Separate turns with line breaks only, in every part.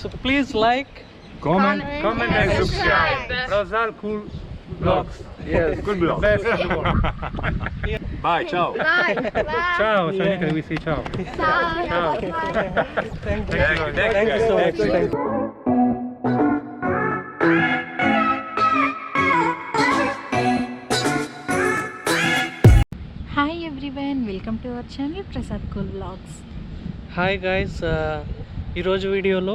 So please like,
comment and subscribe. Rosal cool vlogs.
Yes.
Good vlogs. Best of the world. Bye. Ciao.
Bye.
Ciao. Shanika, we say ciao. Ciao.
thank you.
Thank you
so
so
much.
much.
Thank you.
Hi everyone, welcome to our channel Prasad Cool Vlogs.
Hi guys, ఈరోజు వీడియోలో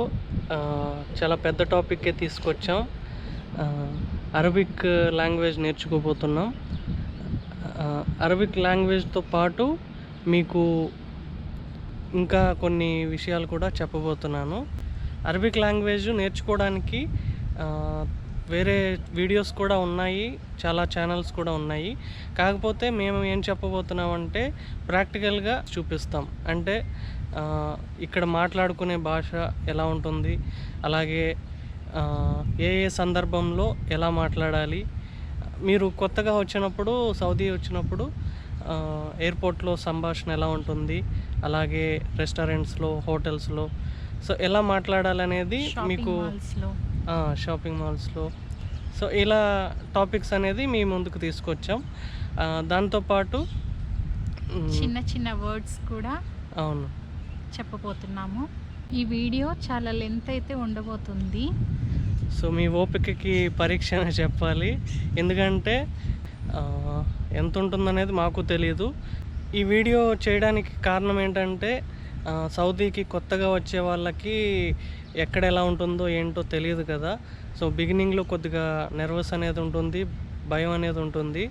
చాలా పెద్ద టాపిక్కే తీసుకొచ్చాం. Arabic language నేర్చుకోబోతున్నాం. Arabic లాంగ్వేజ్తో పాటు మీకు ఇంకా కొన్ని విషయాలు కూడా చెప్పబోతున్నాను. అరబిక్ లాంగ్వేజ్ నేర్చుకోవడానికి వేరే వీడియోస్ కూడా ఉన్నాయి, చాలా ఛానల్స్ కూడా ఉన్నాయి. కాకపోతే మేము ఏం చెప్పబోతున్నామంటే ప్రాక్టికల్గా చూపిస్తాం. అంటే ఇక్కడ మాట్లాడుకునే భాష ఎలా ఉంటుంది, అలాగే ఏ ఏ సందర్భంలో ఎలా మాట్లాడాలి. మీరు కొత్తగా వచ్చినప్పుడు, సౌదీ వచ్చినప్పుడు ఎయిర్పోర్ట్లో సంభాషణ ఎలా ఉంటుంది, అలాగే రెస్టారెంట్స్లో, హోటల్స్లో సో ఎలా మాట్లాడాలనేది మీకు షాపింగ్ మాల్స్లో సో ఇలా టాపిక్స్ అనేది మీ ముందుకు తీసుకొచ్చాం. దాంతోపాటు
చిన్న చిన్న వర్డ్స్ కూడా
అవును
చెప్పబోతున్నాము. ఈ వీడియో చాలా లెంత్ అయితే ఉండబోతుంది.
సో మీ ఓపికకి పరీక్ష అని చెప్పాలి. ఎందుకంటే ఎంత ఉంటుందనేది మాకు తెలియదు. ఈ వీడియో చేయడానికి కారణం ఏంటంటే సౌదీకి కొత్తగా వచ్చే వాళ్ళకి ఎక్కడ ఎలా ఉంటుందో ఏంటో తెలియదు కదా. సో బిగినింగ్లో కొద్దిగా నర్వస్ అనేది ఉంటుంది, భయం అనేది ఉంటుంది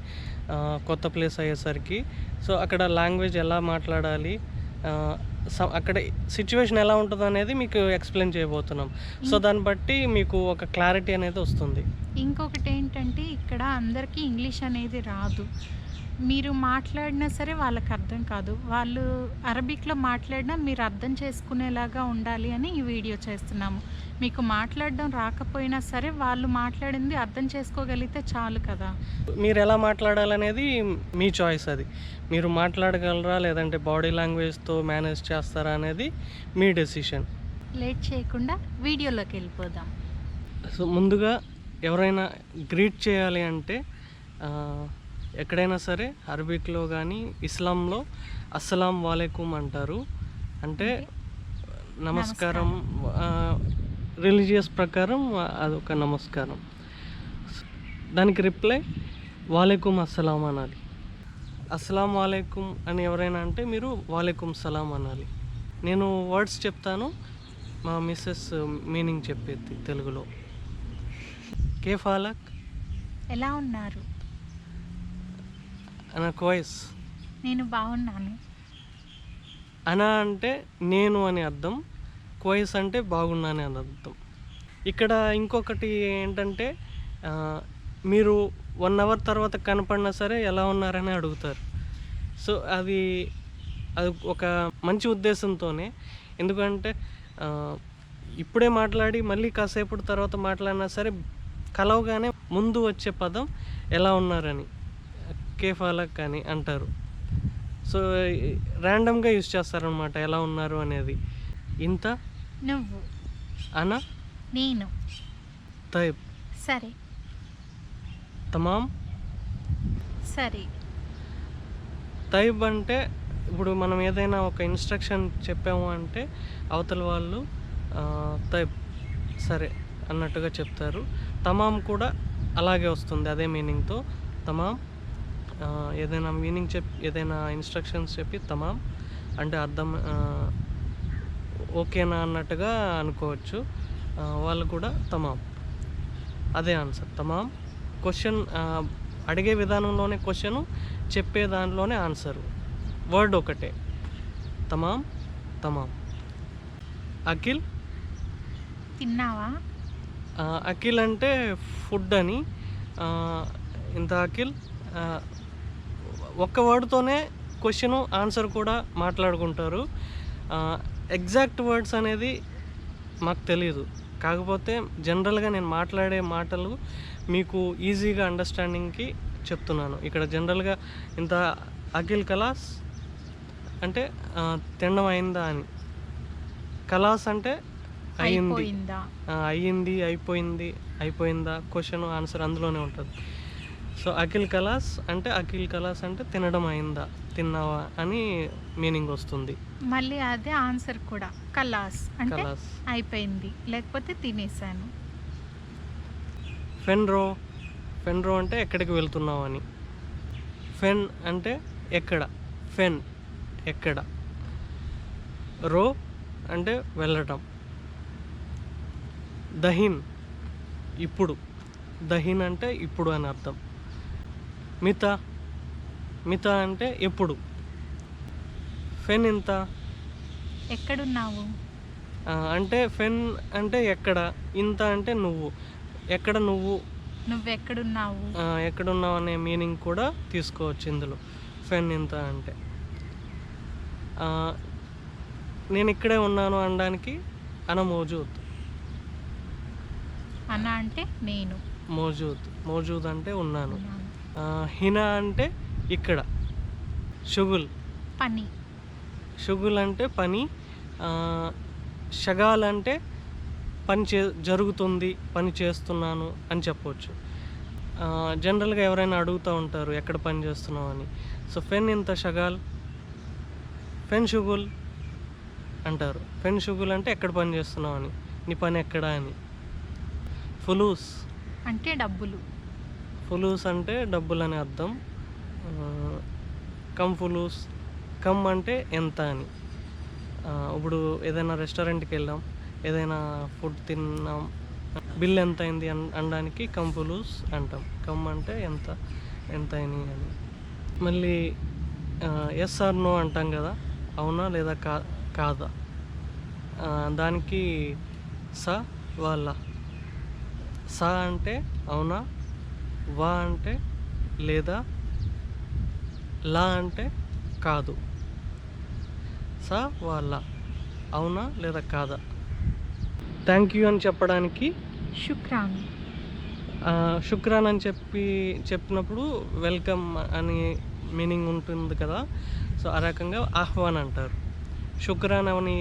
కొత్త ప్లేస్ అయ్యేసరికి. సో అక్కడ లాంగ్వేజ్ ఎలా మాట్లాడాలి, అక్కడ సిచ్యువేషన్ ఎలా ఉంటుంది అనేది మీకు ఎక్స్ప్లెయిన్ చేయబోతున్నాం. సో దాన్ని బట్టి మీకు ఒక క్లారిటీ అనేది వస్తుంది.
ఇంకొకటి ఏంటంటే ఇక్కడ అందరికీ ఇంగ్లీష్ అనేది రాదు. మీరు మాట్లాడినా సరే వాళ్ళకి అర్థం కాదు. వాళ్ళు అరబిక్లో మాట్లాడినా మీరు అర్థం చేసుకునేలాగా ఉండాలి అని ఈ వీడియో చేస్తున్నాము. మీకు మాట్లాడడం రాకపోయినా సరే వాళ్ళు మాట్లాడింది అర్థం చేసుకోగలిగితే చాలు కదా.
మీరు ఎలా మాట్లాడాలనేది మీ చాయిస్. అది మీరు మాట్లాడగలరా లేదంటే బాడీ లాంగ్వేజ్తో మేనేజ్ చేస్తారా అనేది మీ డెసిషన్.
లేట్ చేయకుండా వీడియోలోకి వెళ్ళిపోదాం.
సో ముందుగా ఎవరైనా గ్రీట్ చేయాలి అంటే ఎక్కడైనా సరే అరబిక్లో కానీ ఇస్లాంలో అస్సలాం వాలేకుం అంటారు. అంటే నమస్కారం. రిలీజియస్ ప్రకారం అదొక నమస్కారం. దానికి రిప్లై వాలేకుం అస్సలాం అనాలి. అస్సలాం వాలేకుం అని ఎవరైనా అంటే మీరు వాలేకుం సలాం అనాలి. నేను వర్డ్స్ చెప్తాను, మా మిస్సెస్ మీనింగ్ చెప్పేది తెలుగులో. కేఫాలక్,
ఎలా ఉన్నారు?
అనా కోయస్.
నేను బాగున్నాను.
అనా అంటే నేను అని అర్థం, కోయస్ అంటే బాగున్నాను అని అర్థం. ఇక్కడ ఇంకొకటి ఏంటంటే మీరు 1 అవర్ తర్వాత కనపడినా సరే ఎలా ఉన్నారని అడుగుతారు. సో అది ఒక మంచి ఉద్దేశంతోనే. ఎందుకంటే ఇప్పుడే మాట్లాడి మళ్ళీ కాసేపటి తర్వాత మాట్లాడినా సరే కలవగానే ముందు వచ్చే పదం ఎలా ఉన్నారని, కేఫాలక్ అని అంటారు. సో ర్యాండమ్గా యూజ్ చేస్తారనమాట ఎలా ఉన్నారు అనేది. ఇంత,
నువ్వు,
అనా,
నేను,
తైబ్,
సరే,
తమాం.
సరే.
తైబ్ అంటే ఇప్పుడు మనం ఏదైనా ఒక ఇన్స్ట్రక్షన్ చెప్పాము అంటే అవతల వాళ్ళు తైబ్ సరే అన్నట్టుగా చెప్తారు. తమాం కూడా అలాగే వస్తుంది, అదే మీనింగ్తో. తమాం ఏదైనా మీనింగ్ ఏదైనా ఇన్స్ట్రక్షన్స్ చెప్పి తమాం అంటే అర్థం ఓకేనా అన్నట్టుగా అనుకోవచ్చు. వాళ్ళు కూడా తమాం, అదే ఆన్సర్. తమాం క్వశ్చన్ అడిగే విధానంలోనే క్వశ్చను, చెప్పే దానిలోనే ఆన్సరు. వర్డ్ ఒకటే, తమాం తమాం. అఖిల్,
తిన్నావా?
అఖిల్ అంటే ఫుడ్ అని. ఇంత అఖిల్ ఒక్క వర్డ్తోనే క్వశ్చను ఆన్సర్ కూడా మాట్లాడుకుంటారు. ఎగ్జాక్ట్ వర్డ్స్ అనేది మాకు తెలియదు. కాకపోతే జనరల్గా నేను మాట్లాడే మాటలు మీకు ఈజీగా అండర్స్టాండింగ్కి చెప్తున్నాను. ఇక్కడ జనరల్గా ఇంత అఖిల్ కలాస్ అంటే తినడం అయిందా అని. కలాస్ అంటే అయింది,
అయిపోయిందా,
అయ్యింది, అయిపోయింది, అయిపోయిందా, క్వశ్చన్ ఆన్సర్ అందులోనే ఉంటుంది. సో అఖిల్ కలాస్ అంటే తినడం అయిందా, తిన్నావా అని మీనింగ్ వస్తుంది.
మళ్ళీ అదే ఆన్సర్ కూడా కలాస్ అంటే
కలాస్.
అయిపోయింది, లేకపోతే తినేసాను.
ఫెన్రో అంటే ఎక్కడికి వెళ్తున్నావు అని. ఫెన్ అంటే ఎక్కడ, ఫెన్ ఎక్కడ. రో అంటే వెళ్ళటం. దహిన్ ఇప్పుడు, దహిన్ అంటే ఇప్పుడు అని అర్థం. మిత అంటే ఎప్పుడు. ఫెన్ ఇంత
ఎక్కడున్నావు,
అంటే ఫెన్ అంటే ఎక్కడ, ఇంత అంటే నువ్వు, ఎక్కడ
నువ్వెక్కడున్నావు,
ఎక్కడున్నావు అనే మీనింగ్ కూడా తీసుకోవచ్చు ఇందులో. ఫెన్ ఇంత అంటే నేను ఇక్కడే ఉన్నాను అనడానికి అన మోజూద్.
అన్న అంటే నేను,
మోజూద్ అంటే ఉన్నాను.
ఉన్నాను.
హినా అంటే ఇక్కడ.
పని,
షుగుల్ అంటే పని. షగాల్ అంటే జరుగుతుంది, పని చేస్తున్నాను అని చెప్పవచ్చు. జనరల్గా ఎవరైనా అడుగుతూ ఉంటారు ఎక్కడ పని చేస్తున్నావు అని. సో ఫెన్ ఇంత షగాల్, ఫెన్ షుగుల్ అంటారు. ఫెన్ షుగుల్ అంటే ఎక్కడ పని చేస్తున్నావు అని, నీ పని ఎక్కడ అని. ఫులూస్
అంటే డబ్బులు,
ఫులూస్ అంటే డబ్బులు అని అర్థం. కమ్ ఫులూస్, కమ్ అంటే ఎంత అని. ఇప్పుడు ఏదైనా రెస్టారెంట్కి వెళ్ళాం, ఏదైనా ఫుడ్ తిన్నాం, బిల్ ఎంత అయింది అనడానికి కమ్ ఫులూస్ అంటాం. కమ్ అంటే ఎంత అయింది అని. మళ్ళీ ఎస్ ఆర్ నో అంటాం కదా, అవునా లేదా కాదా. దానికి స వాళ్ళ. స అంటే అవునా, వా అంటే లేదా, లా అంటే కాదు. స వాళ్ళ, అవునా లేదా కాదా. థ్యాంక్ యూ అని చెప్పడానికి
శుక్రాన్.
శుక్రాన్ అని చెప్పినప్పుడు వెల్కమ్ అని మీనింగ్ ఉంటుంది కదా. సో ఆ రకంగా ఆహ్వాన్ అంటారు. శుక్రాన్ అని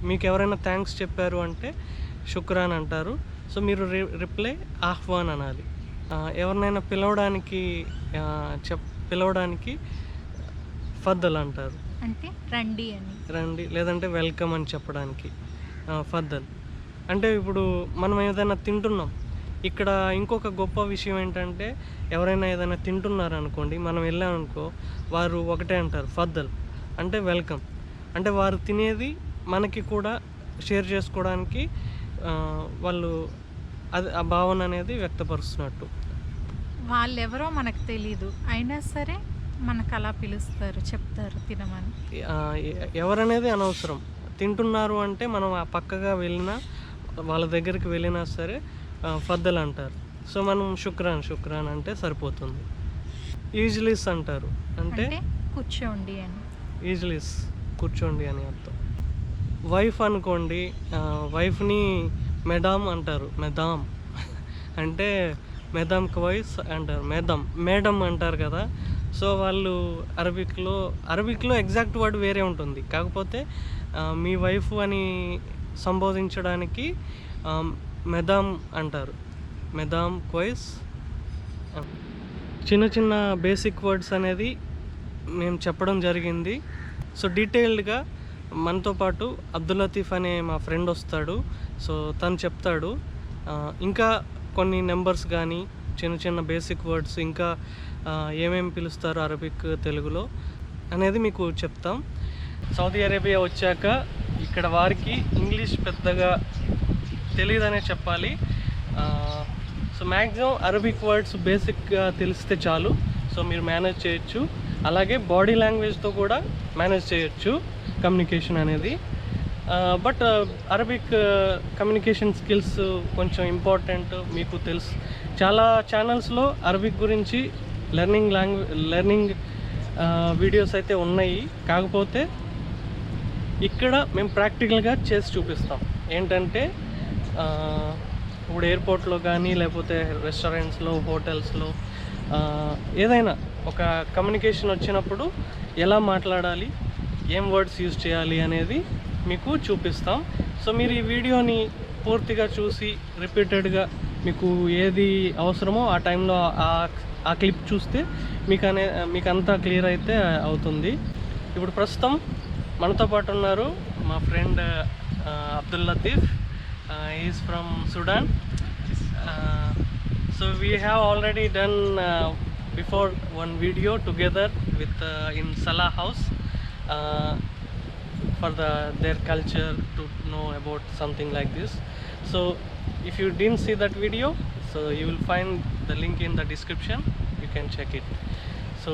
మీకు ఎవరైనా థ్యాంక్స్ చెప్పారు అంటే శుక్రాన్ అంటారు. సో మీరు రిప్లై ఆహ్వాన్ అనాలి. ఎవరినైనా పిలవడానికి ఫద్దల్ అంటారు.
అంటే రండి అని,
రండి లేదంటే వెల్కమ్ అని చెప్పడానికి ఫద్దల్. అంటే ఇప్పుడు మనం ఏదైనా తింటున్నాం, ఇక్కడ ఇంకొక గొప్ప విషయం ఏంటంటే ఎవరైనా ఏదైనా తింటున్నారు అనుకోండి, మనం వెళ్ళామనుకో, వారు ఒకటే అంటారు ఫద్దల్ అంటే వెల్కమ్. అంటే వారు తినేది మనకి కూడా షేర్ చేసుకోవడానికి వాళ్ళు అది ఆ భావన అనేది వ్యక్తపరుస్తున్నట్టు.
వాళ్ళెవరో మనకు తెలీదు, అయినా సరే మనకు అలా పిలుస్తారు, చెప్తారు తినమని.
ఎవరనేది అనవసరం. తింటున్నారు అంటే మనం ఆ పక్కగా వెళ్ళినా, వాళ్ళ దగ్గరికి వెళ్ళినా సరే ఫద్దల్ అంటారు. సో మనం శుక్రాన్ అంటే సరిపోతుంది. ఈజ్లీస్ అంటారు, అంటే
కూర్చోండి అని.
ఈజ్లీస్ కూర్చోండి అని అర్థం. వైఫ్ అనుకోండి, వైఫ్ని మెడామ్ అంటారు. మెదామ్ అంటే మెదామ్ క్వైస్ అంటారు. మేడం అంటారు కదా. సో వాళ్ళు అరబిక్లో ఎగ్జాక్ట్ వర్డ్ వేరే ఉంటుంది. కాకపోతే మీ వైఫ్ అని సంబోధించడానికి మెదామ్ అంటారు. మెదామ్ క్వైస్. చిన్న బేసిక్ వర్డ్స్ అనేది మేము చెప్పడం జరిగింది. సో డీటెయిల్డ్గా మనతో పాటు అబ్దుల్ లతీఫ్ అనే మా ఫ్రెండ్ వస్తాడు. సో తను చెప్తాడు ఇంకా కొన్ని నెంబర్స్ కానీ చిన్న బేసిక్ వర్డ్స్, ఇంకా ఏమేమి పిలుస్తారు అరబిక్ తెలుగులో అనేది మీకు చెప్తాం. సౌదీ అరేబియా వచ్చాక ఇక్కడ వారికి ఇంగ్లీష్ పెద్దగా తెలియదనే చెప్పాలి. సో మ్యాక్సిమం అరబిక్ వర్డ్స్ బేసిక్గా తెలిస్తే చాలు. సో మీరు మేనేజ్ చేయొచ్చు. అలాగే బాడీ లాంగ్వేజ్తో కూడా మేనేజ్ చేయొచ్చు కమ్యూనికేషన్ అనేది. బట్ అరబిక్ కమ్యూనికేషన్ స్కిల్స్ కొంచెం ఇంపార్టెంట్. మీకు తెలుసు, చాలా ఛానల్స్లో అరబిక్ గురించి లెర్నింగ్ వీడియోస్ అయితే ఉన్నాయి. కాకపోతే ఇక్కడ మేము ప్రాక్టికల్గా చేసి చూపిస్తాం. ఏంటంటే ఇప్పుడు ఎయిర్పోర్ట్లో కానీ లేకపోతే రెస్టారెంట్స్లో, హోటల్స్లో ఏదైనా ఒక కమ్యూనికేషన్ వచ్చినప్పుడు ఎలా మాట్లాడాలి, ఏం వర్డ్స్ యూజ్ చేయాలి అనేది మీకు చూపిస్తాం. సో మీరు ఈ వీడియోని పూర్తిగా చూసి రిపీటెడ్గా మీకు ఏది అవసరమో ఆ టైంలో ఆ క్లిప్ చూస్తే మీకు అంతా క్లియర్ అయితే అవుతుంది. ఇప్పుడు ప్రస్తుతం మనతో పాటు ఉన్నారు మా friend Abdul Latif. Is from Sudan. So we have already done before one video together with in Salah House for their culture, to know about something like this. So if you didn't see that video, so you will find the link in the description, you can check it. So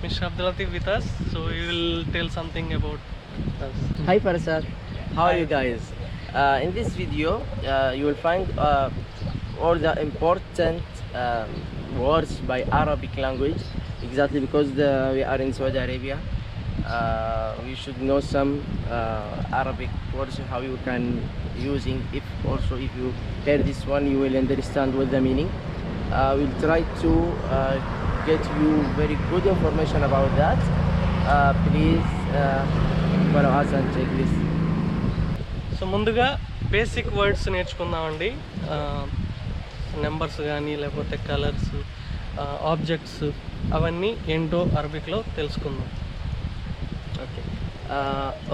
Mr. Abdul Latif with us, so you will tell something about us.
Hi Farsad, how are you guys? In this video you will find all the important words by Arabic language, exactly because we are in Saudi Arabia. We should know some Arabic words, how you can using. If you hear this one, you will understand what the meaning. We'll try to get you very good information about that. Please follow us and check this.
So ముందుగా basic words నేర్చుకుందామండి. Numbers కానీ లేకపోతే colours, objects అవన్నీ ఏంటో అరబిక్లో తెలుసుకుందాం.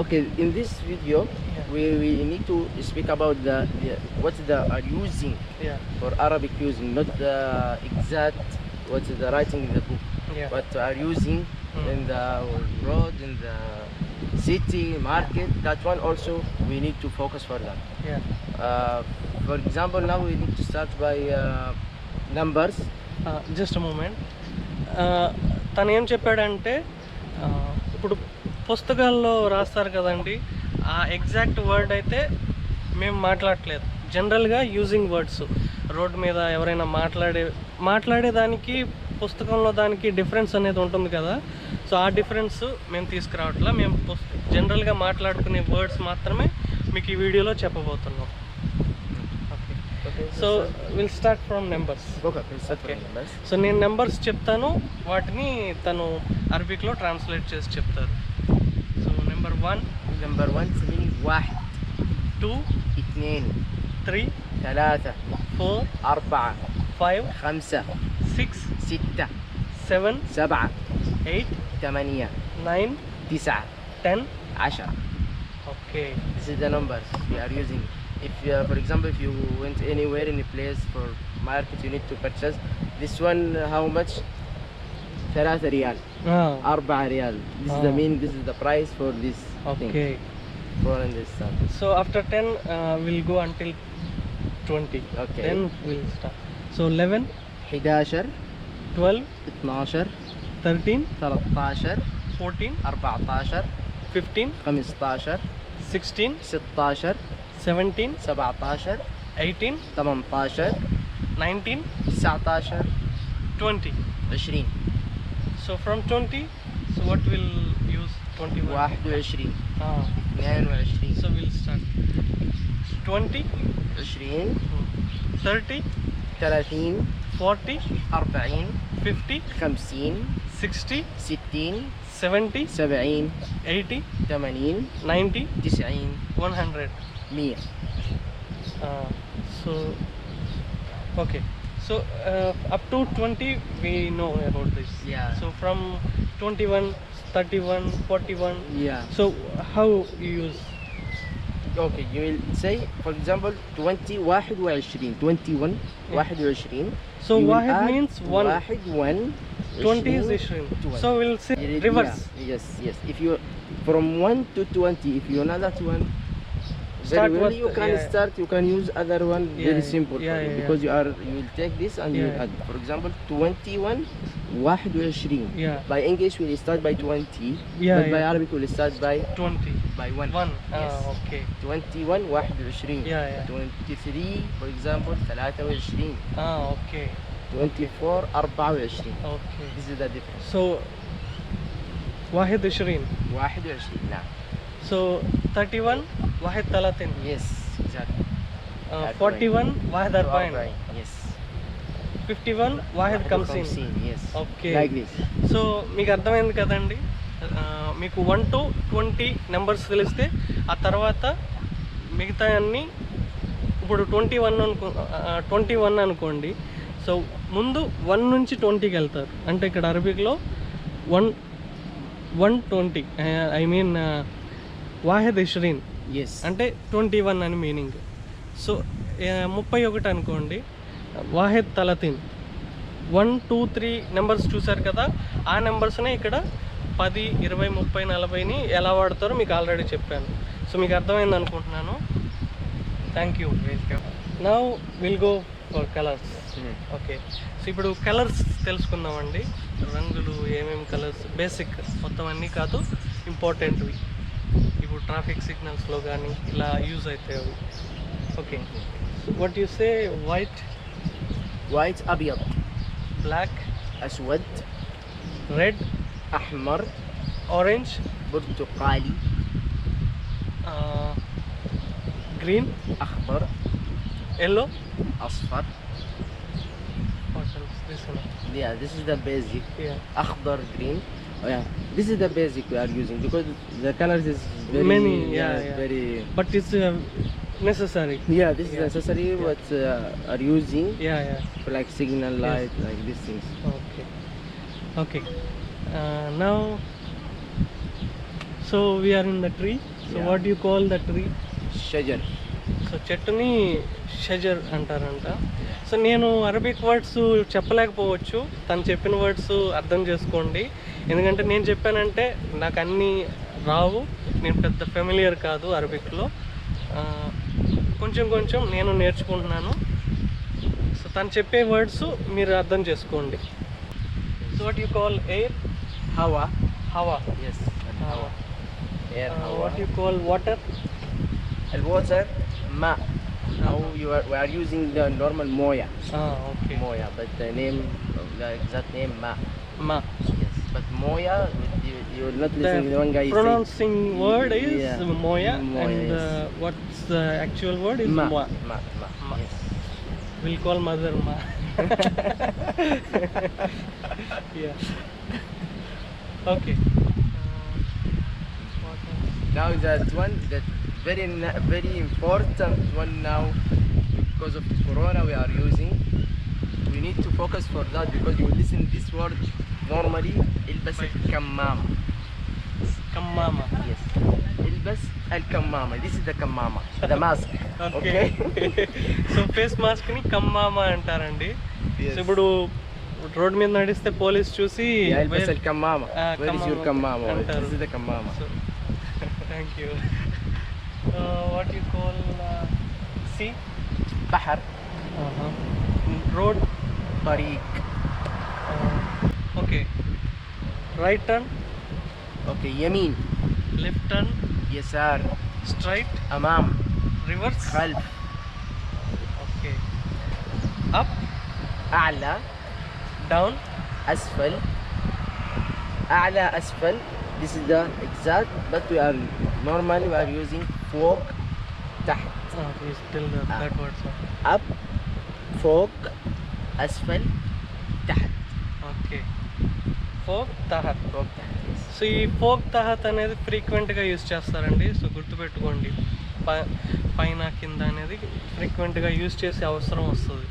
Okay, in this video we need to speak about what they are using for Arabic using, not the exact what the writing in the book, what they are using in the road, in the city, market. That one also we need to focus for that. For example, now we need to start by numbers.
Just moment. తను ఏం చెప్పాడంటే ఇప్పుడు పుస్తకాల్లో రాస్తారు కదండి, ఆ exact word అయితే మేము మాట్లాడట్లేదు. జనరల్గా యూజింగ్ వర్డ్స్ రోడ్ మీద ఎవరైనా మాట్లాడేదానికి పుస్తకంలో దానికి డిఫరెన్స్ అనేది ఉంటుంది కదా. సో ఆ డిఫరెన్స్ మేము తీసుకురావట్లా. మేము జనరల్గా మాట్లాడుకునే వర్డ్స్ మాత్రమే మీకు ఈ వీడియోలో చెప్పబోతున్నాం. So will start from numbers. So నేను నెంబర్స్ చెప్తాను, వాటిని తను అరబిక్లో ట్రాన్స్లేట్ చేసి చెప్తారు. So number 1
meaning واحد
2
اثنين
3
ثلاثة
4
أربعة
5
خمسة
6
ستة
7
سبعة
8
ثمانية
9
تسعة
10.
10.
Okay.
This is the numbers we are using. If for example, if you went anywhere in a place for market, you need to purchase this one. How much? 3 ريال 4 ريال. This is the meaning. This is the price for this thing.
Okay.
For understand.
So after 10 we'll go until 20.
Okay.
Then we'll start. So 11
11
12
12
13
13
14
14
15
15
16
16
17
17
18
18
19
19
20.
20.
So from 20, so what will use 21?
21
Ah.
22
So we'll start 20
20
30
30
40
40
50
50
60
60
70
70
80
80
90
90
100.
100.
So okay, so up to 20 we know about this.
Yeah.
So from 21 31 41.
Yeah.
So how you use?
Okay, you will say for example 20 21 21 21.
So
You will
wahid
add
means one.
1
20 is 20. So we'll say reverse.
Yeah. Yes. If you from 1 to 20, if you know that one
Start
very well,
with-
you can
yeah.
start. You can use other one.
Yeah,
Very
yeah.
simple for
Yeah,
you
yeah,
because you will take this and you
Yeah.
add. For example, 21 21.
Yeah.
By English we'll start by 20.
Yeah,
But by
yeah.
Arabic we'll start by
20.
1.
1.
Yes.
Okay.
21 21.
Yeah, yeah.
23 for example 23.
Okay.
24 24.
Okay.
This is the difference.
So واحد 20.
21. نعم.
So 31 واحد 30.
Yes, exactly.
41 واحد 40.
Yes.
51 واحد 50.
Yes.
Okay.
Like this.
So మీకు అర్థమైంది కదండి. మీకు 1 to 20 numbers తెలిస్తే ఆ తర్వాత మిగతా అన్నీ ఇప్పుడు 21 అనుకోండి. సో ముందు 1 నుంచి 20కి వెళ్తారు. అంటే ఇక్కడ అరబిక్లో 120 ఐ మీన్ వాహెద్ ఇష్రీన్
Yes.
అంటే 21 అని మీనింగ్. సో 31 అనుకోండి, వాహెద్ తలతీన్. 1 2 3 నెంబర్స్ చూసారు కదా, ఆ నెంబర్స్నే ఇక్కడ 10 20 30 40ని ఎలా వాడతారో మీకు ఆల్రెడీ చెప్పాను. సో మీకు అర్థమైంది అనుకుంటున్నాను. Thank you. Now will go for colours. Okay, so ఇప్పుడు కలర్స్ తెలుసుకుందామండి. రంగులు ఏమేమి కలర్స్, బేసిక్ మొత్తం అన్నీ కాదు, ఇంపార్టెంట్వి. ఇప్పుడు ట్రాఫిక్ సిగ్నల్స్లో కానీ ఇలా యూజ్ అవుతాయి అవి. Okay, what you say? White,
White أبيض,
black,
أسود,
red,
أحمر,
orange,
برتقالي,
green,
أخضر,
yellow,
أصفر. Yeah, this is the basic. Akhdar, green. Oh yeah, this is the basic we are using because the colors is very
Many, yeah.
very.
But it's necessary.
Yeah, this is
Yeah.
necessary.
Yeah.
What are using
yeah.
for like signal
Yes.
light, like these things.
Okay. Now, so we are in the tree. So
Yeah.
what do you call the tree?
Shajar.
So చెట్టుని షజర్ అంటారంట. So నేను Arabic words చెప్పలేకపోవచ్చు, తను చెప్పిన words అర్థం చేసుకోండి. ఎందుకంటే నేను చెప్పానంటే నాకు అన్నీ రావు, నేను పెద్ద ఫెమిలియర్ కాదు అరబిక్లో. కొంచెం నేను నేర్చుకుంటున్నాను. సో తను చెప్పే వర్డ్స్ మీరు అర్థం చేసుకోండి. So what you call air?
Hawa.
హవా.
Yes. Hawa. Air. Hawa.
What you call water?
And water. Ma. Now we are using the normal moya.
Okay.
Moya, but the name, the exact name ma.
మా.
Yes. But moya, you will not
The
listen to one guy say.
pronouncing word is
Yeah.
moya,
Moya,
and
yes.
what's the actual word is
Ma.
moa.
Ma.
Ma.
Yes.
We'll call mother ma. Yeah. Okay. What else?
Now that one, that very important one now, because of Corona we are using. We need to focus for that because you listen this word normally. البس الكمامة.
Kammama.
Yes. البس الكمامة. This is the kammama. The mask.
Okay. So face mask ని కమ్మామా అంటారండి.
Yes.
So ఇప్పుడు road మీద నడిస్తే police చూసి
Yeah, البس الكمامة. Where is your
kammama
kammama?
అంటారు.
This is the kammama.
Thank you. What you call sea?
بحر.
Road.
طريق.
Okay. Right turn,
Okay. يمين.
Left turn,
يسار.
Straight,
أمام.
Reverse.
خلف.
Okay. Up,
أعلى.
Down,
أسفل. أعلى أسفل. This is the exact, but we are normally we are using فوق تحت.
Please tell that word sir.
up فوق أسفل تحت.
Okay. ఫోక్ తహత్.
فوق تحت. Yes.
So ఈ ఫోక్ తహత్ అనేది ఫ్రీక్వెంట్గా use చేస్తారండి. So గుర్తుపెట్టుకోండి, పైన కింద అనేది ఫ్రీక్వెంట్గా యూజ్ చేసే అవసరం వస్తుంది.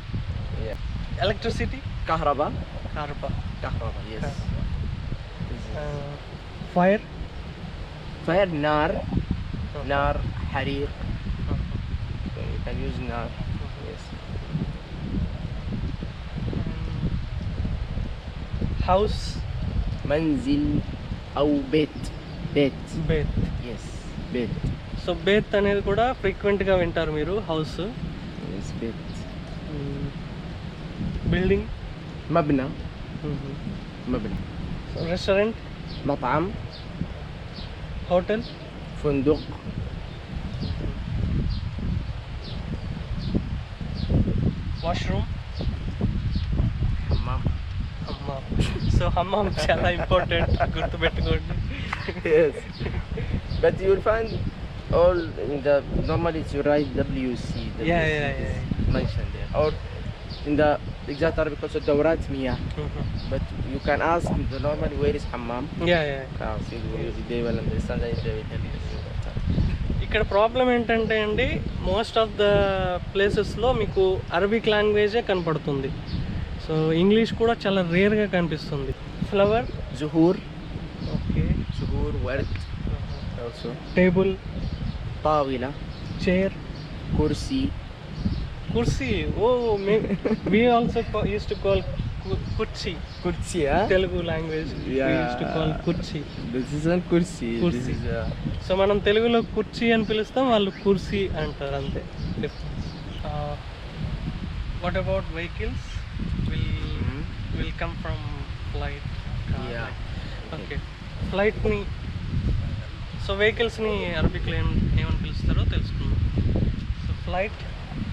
Yeah.
ఎలక్ట్రిసిటీ,
كهرباء.
కార్బా.
كهرباء. Yes.
Fire,
Fire. نار. نار. حريق. You can use نار. Yes.
House,
منزل أو بيت. بيت.
Beth.
Yes. بيت.
So బేత్ అనేది కూడా ఫ్రీక్వెంట్గా వింటారు మీరు. House,
Yes. بيت.
Building,
مبنى. مبنى.
Restaurant,
مطعم.
Hotel,
فندق.
Washroom,
حمام.
హమ్మామ్. సో హమ్మామ్ చాలా ఇంపార్టెంట్, గుర్తుపెట్టుకోండి.
Yes. But you will find all in the normally it's you write WC.
Yeah.
Mentioned there. Or in the exact Arabic also دورات مياه. But you can ask the normally where is hammam.
Yeah.
See, they will understand that they will tell you.
ఇక్కడ problem ఏంటంటే అండి, most of the ప్లేసెస్లో మీకు Arabic లాంగ్వేజే కనపడుతుంది. So English కూడా చాలా రేర్గా కనిపిస్తుంది. Flower,
زهور.
Okay,
زهور ورد also.
Table,
طاولة.
Chair,
كرسي.
కుర్సీ. Oh we also use to call kurchi.
كرسي ها.
Telugu language use to call kurchi.
This is a كرسي.
Kursi.
This is
so మనం తెలుగులో కుర్చీ అని పిలుస్తాం, వాళ్ళు కుర్సీ అంటారు, అంతే difference. What about vehicles? Will come from flight.
Yeah.
Okay, ఫ్లైట్ని, సో వెహికల్స్ని అరబిక్లో ఏమని పిలుస్తారో తెలుసుకుందాం. So flight,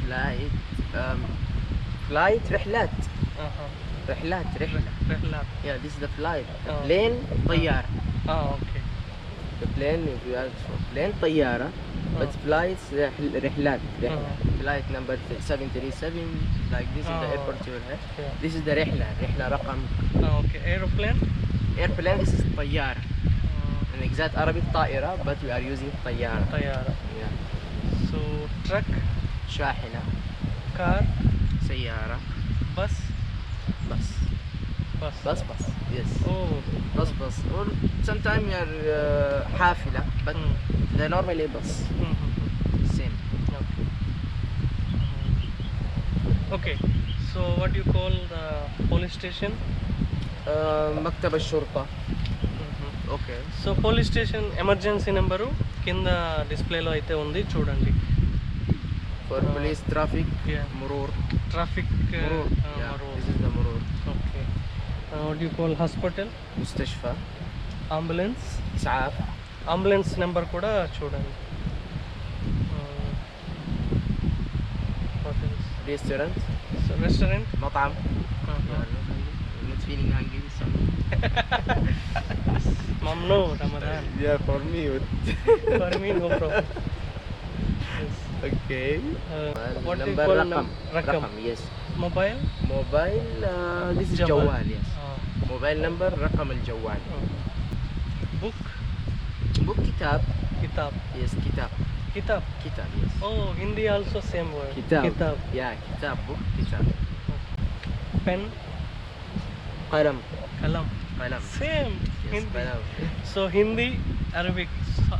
flight. Flight رحلات. رحلات رحلة.
రెహ్లాట్.
Yeah, this is the flight.
Oh.
Plane طيارة.
Okay.
The plane, if you ask for plane طيارة. But flights رحلات. رحلة. Flight number 737 like this is the
Oh.
airport you will have.
Yeah.
This is the رحلة. رحلة رقم.
Okay. Aeroplane,
Airplane, this is طيارة. In exact Arabic طائرة, but we are using طيارة.
తయారా.
Yeah.
So truck,
شاحنة.
Car,
سيارة.
Bus.
bus.
Bus.
bus. Yes.
Oh.
bus. Or sometimes we are حافلة, but they normally bus. Same.
Okay. So what you call the police station?
مكتب الشرطة. Okay.
So police station emergency number కింద డిస్ప్లేలో అయితే ఉంది, చూడండి.
For police traffic.
Yeah.
مرور.
Traffic.
مرور. Yeah. This is the مرور.
Okay. What you call hospital?
مستشفى.
Ambulance.
إسعاف.
Ambulance number కూడా చూడండి.
Restaurant.
So restaurant.
مطعم. Not feeling hungry. So.
మమ్నో రమదాన్.
Yeah, for me.
For me no problem.
Okay.
What do you
Number
call
رقم.
رقم.
Yes.
Mobile.
موبايل. This is
جوال.
جوال. Yes. موبايل number رقم الجوال.
Book.
Book كتاب.
Kitab.
Yes, كتاب.
Kitab.
كتاب. Yes.
Oh, Hindi also same word.
كتاب.
Kitab.
Yeah, كتاب. Book كتاب.
Pen.
قلم.
Kalam.
قلم.
Same.
Yes,
Hindi.
قلم.
So Hindi, Arabic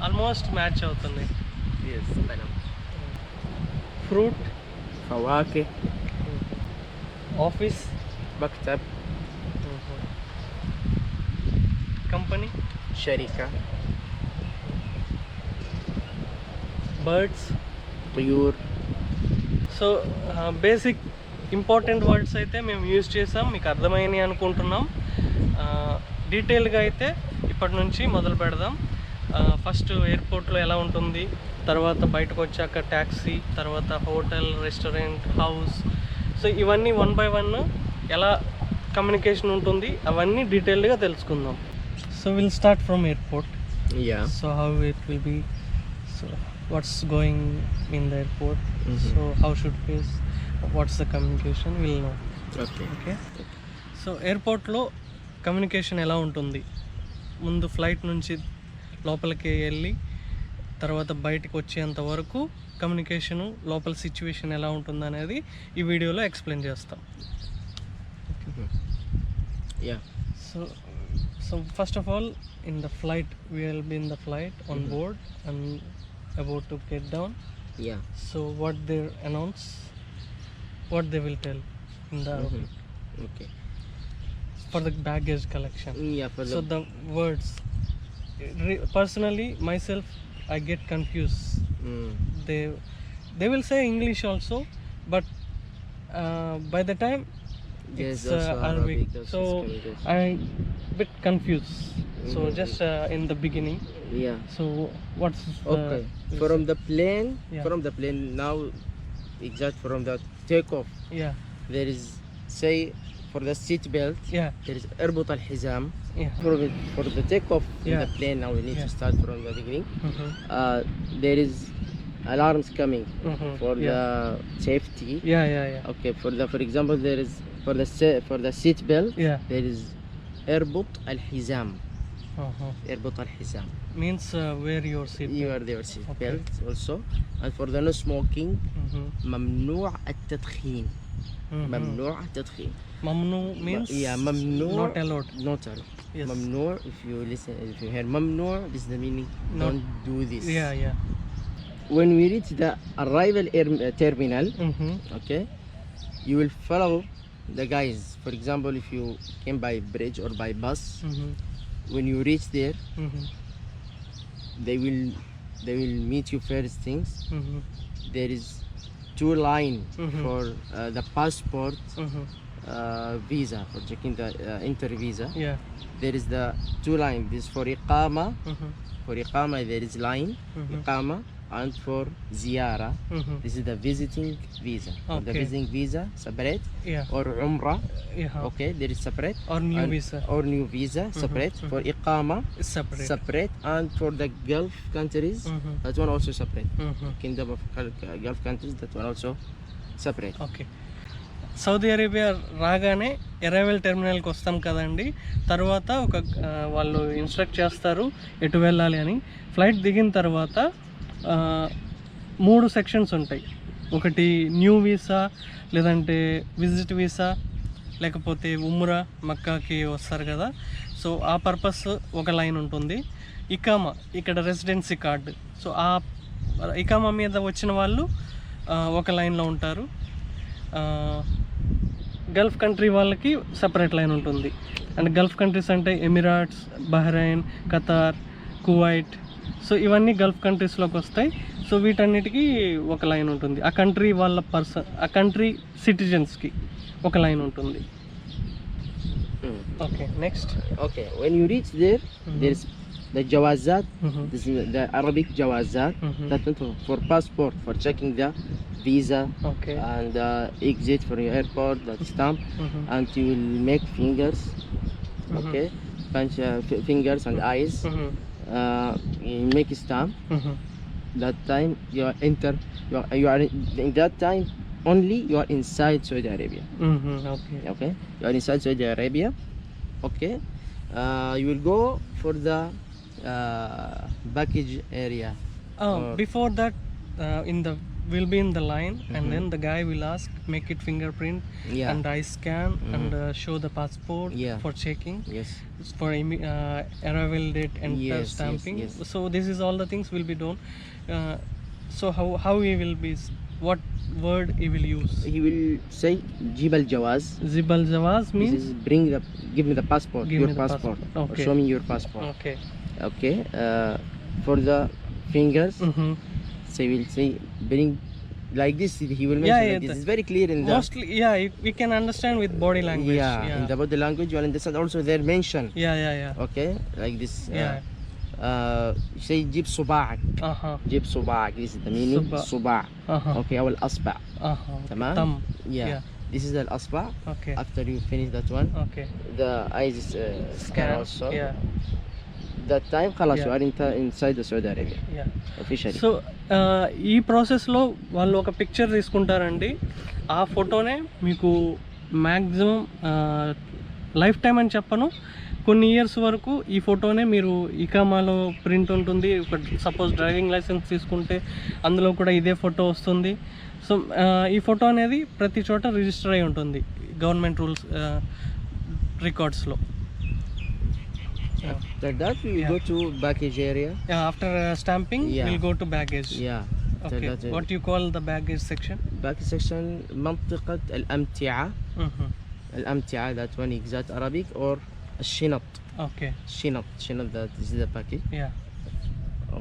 almost match అవుతుంది.
Yes, قلم.
Fruit.
فواكه.
Office.
مكتب.
Company.
شركة.
Birds.
طيور.
So basic important words అయితే మేము use చేసాం, మీకు అర్థమైనాయి అనుకుంటున్నాం. డీటెయిల్గా అయితే ఇప్పటి నుంచి మొదలు పెడదాం. ఫస్ట్ ఎయిర్పోర్ట్లో ఎలా ఉంటుంది, తర్వాత బయటకు వచ్చాక ట్యాక్సీ, తర్వాత హోటల్, రెస్టారెంట్, హౌస్. సో ఇవన్నీ 1 by 1 ఎలా కమ్యూనికేషన్ ఉంటుంది అవన్నీ డీటెయిల్డ్గా తెలుసుకుందాం. So will start from airport.
Yeah.
So how it will be, so what's going in the airport, so how should we, what's the communication, we'll know.
Okay.
So ఎయిర్పోర్ట్లో communication ఎలా ఉంటుంది, ముందు flight నుంచి లోపలికి వెళ్ళి తర్వాత బయటకు వచ్చేంత వరకు కమ్యూనికేషను, లోపల సిచ్యువేషన్ ఎలా ఉంటుంది అనేది ఈ వీడియోలో ఎక్స్ప్లెయిన్ చేస్తాం.
Yeah.
So first of all, in the flight, we will be in the flight on board and about to get down.
Yeah.
So what they announce, what they will tell in the
Okay.
for the baggage collection.
Yeah, for
So the words, personally myself, I get confused. They will say English also, but by the time
Yes,
it's
also
Arabic,
that's
so
communication.
I bit confused. So just in the beginning.
Yeah.
So what's the,
Okay. From the plane,
Yeah.
from the plane now, exact from the takeoff,
yeah,
there is, say, for the seat belt,
yeah,
there is اربط الحزام.
yeah.
For the takeoff in
Yeah.
the plane now we need
Yeah.
to start from the beginning.
Mm-hmm.
There is alarms coming
Mm-hmm.
for
Yeah.
the safety.
Yeah.
Okay. For example, there is for the seat belt.
Yeah.
There is اربط الحزام.
Uh-huh.
اربط الحزام.
means wear your seat
You
belt.
are there seat
Okay.
belt also. And for the no smoking,
Mhm.
ممنوع التدخين.
Mhm.
ممنوع التدخين.
Mamnu means
Yeah, ممنوع.
not allowed.
Not allowed.
Yes.
ممنوع. If you listen, if you hear ممنوع, this is the meaning.
Not-
Don't do this.
Yeah.
When we reach the arrival terminal,
Mhm.
okay, you will follow the guys. For example, if you came by bridge or by bus,
Mhm.
when you reach there,
Mhm.
they will meet you first things.
Mhm.
There is 2 line
Mhm.
for the passport
Mhm.
visa, for checking the enter visa.
Yeah.
There is the 2 line. This for iqama.
Mhm.
For iqama there is line
Mhm.
iqama, and for ziyara
Mhm.
this is the visiting visa. For the
Okay.
visiting visa separate,
Yeah.
or umrah,
Yeah.
okay, there is separate.
Or new
And-
visa
or new visa separate. For iqama
is separate.
separate, and for the Gulf countries,
Mhm.
that one also separate.
Mhm.
Kingdom of Gulf countries, that one also separate.
Okay, Saudi Arabia రాగానే arrival టెర్మినల్కి వస్తాం కదండి. తర్వాత వాళ్ళు instruct చేస్తారు ఎటు వెళ్ళాలి అని. Flight దిగిన తర్వాత 3 సెక్షన్స్ ఉంటాయి. ఒకటి న్యూ వీసా, లేదంటే విజిట్ వీసా, లేకపోతే ఉమ్రా, మక్కాకి వస్తారు కదా. సో ఆ పర్పస్ ఒక లైన్ ఉంటుంది. ఇకామా, ఇక్కడ రెసిడెన్సీ కార్డు. సో ఆ ఇకామా మీద వచ్చిన వాళ్ళు ఒక లైన్లో ఉంటారు. గల్ఫ్ కంట్రీ వాళ్ళకి సపరేట్ లైన్ ఉంటుంది. అండ్ గల్ఫ్ కంట్రీస్ అంటే ఎమిరాట్స్, బహ్రెయిన్, ఖతార్, కువైట్. సో ఇవన్నీ గల్ఫ్ కంట్రీస్లోకి వస్తాయి. సో వీటన్నిటికీ ఒక లైన్ ఉంటుంది. ఆ కంట్రీ వాళ్ళ ఆ కంట్రీ సిటిజన్స్కి ఒక లైన్ ఉంటుంది. Okay, next.
Okay, when you reach there, there is the jawazat.
Mhm.
This is the Arabic jawazat.
Mhm.
That means for passport, for checking the visa
okay.
and exit for your airport, that stamp.
Mhm.
And you will make fingers,
Mhm.
okay, punch fingers and eyes.
Mhm.
You make a stamp.
Mhm.
That time you are enter. You are in that time only you are inside Saudi Arabia.
Mhm. Okay.
Okay, you are inside Saudi Arabia. Okay, you will go for the baggage area.
Before that, we'll be in the line, and then the guy will ask, make it fingerprint
Yeah.
and eye scan and show the passport
Yeah.
for checking,
Yes.
for arrival date and
Yes,
stamping.
yes.
So this is all the things will be done. So how he will be, what word he will use?
He will say Jibal Jawaz.
Zibal Jawaz
This
means
is give me the passport.
Give
your
me the
passport.
passport. Okay.
Or show me your passport.
okay.
Okay. For the fingers,
Mhm.
so he will say bring like this. He will mention
Yeah,
like
yeah,
this.
the-
It's very clear in the.
Mostly, yeah, we can understand with body language.
Yeah, in the body language you will understand also their mention.
Yeah.
Okay, like this.
Yeah.
Say جيب صباعك.
Uh-huh.
جيب صباعك. This is the meaning.
صباع.
صباع.
Uh-huh.
Okay, أو الأصبع.
Uh-huh.
تمام.
Thumb.
Yeah.
Yeah.
This is the الأصبع.
Okay.
After you finish that one,
Okay.
the eyes scan also.
Yeah.
That time خلاص
Yeah.
you are inside the Saudi Arabia
Yeah.
officially.
So ఈ ప్రాసెస్లో వాళ్ళు ఒక picture తీసుకుంటారండి. ఆ ఫోటోనే మీకు maximum life time అని చెప్పను, కొన్ని ఇయర్స్ వరకు ఈ ఫోటోనే మీరు ఇకామాలో ప్రింట్ ఉంటుంది. సపోజ్ డ్రైవింగ్ లైసెన్స్ తీసుకుంటే అందులో కూడా ఇదే ఫోటో వస్తుంది. సో ఈ ఫోటో అనేది ప్రతి చోట రిజిస్టర్ అయి ఉంటుంది గవర్నమెంట్ రూల్స్ రికార్డ్స్లో.
After that we will
Yeah.
go to baggage area.
After stamping
Yeah.
Will go to baggage.
Yeah. After
Okay.
that,
What you call the baggage section?
baggage section منطقة الأمتعة.
Mhm.
الأمتعة, that one exact Arabic, or الشنط.
Okay.
شنط that is the package.
Yeah.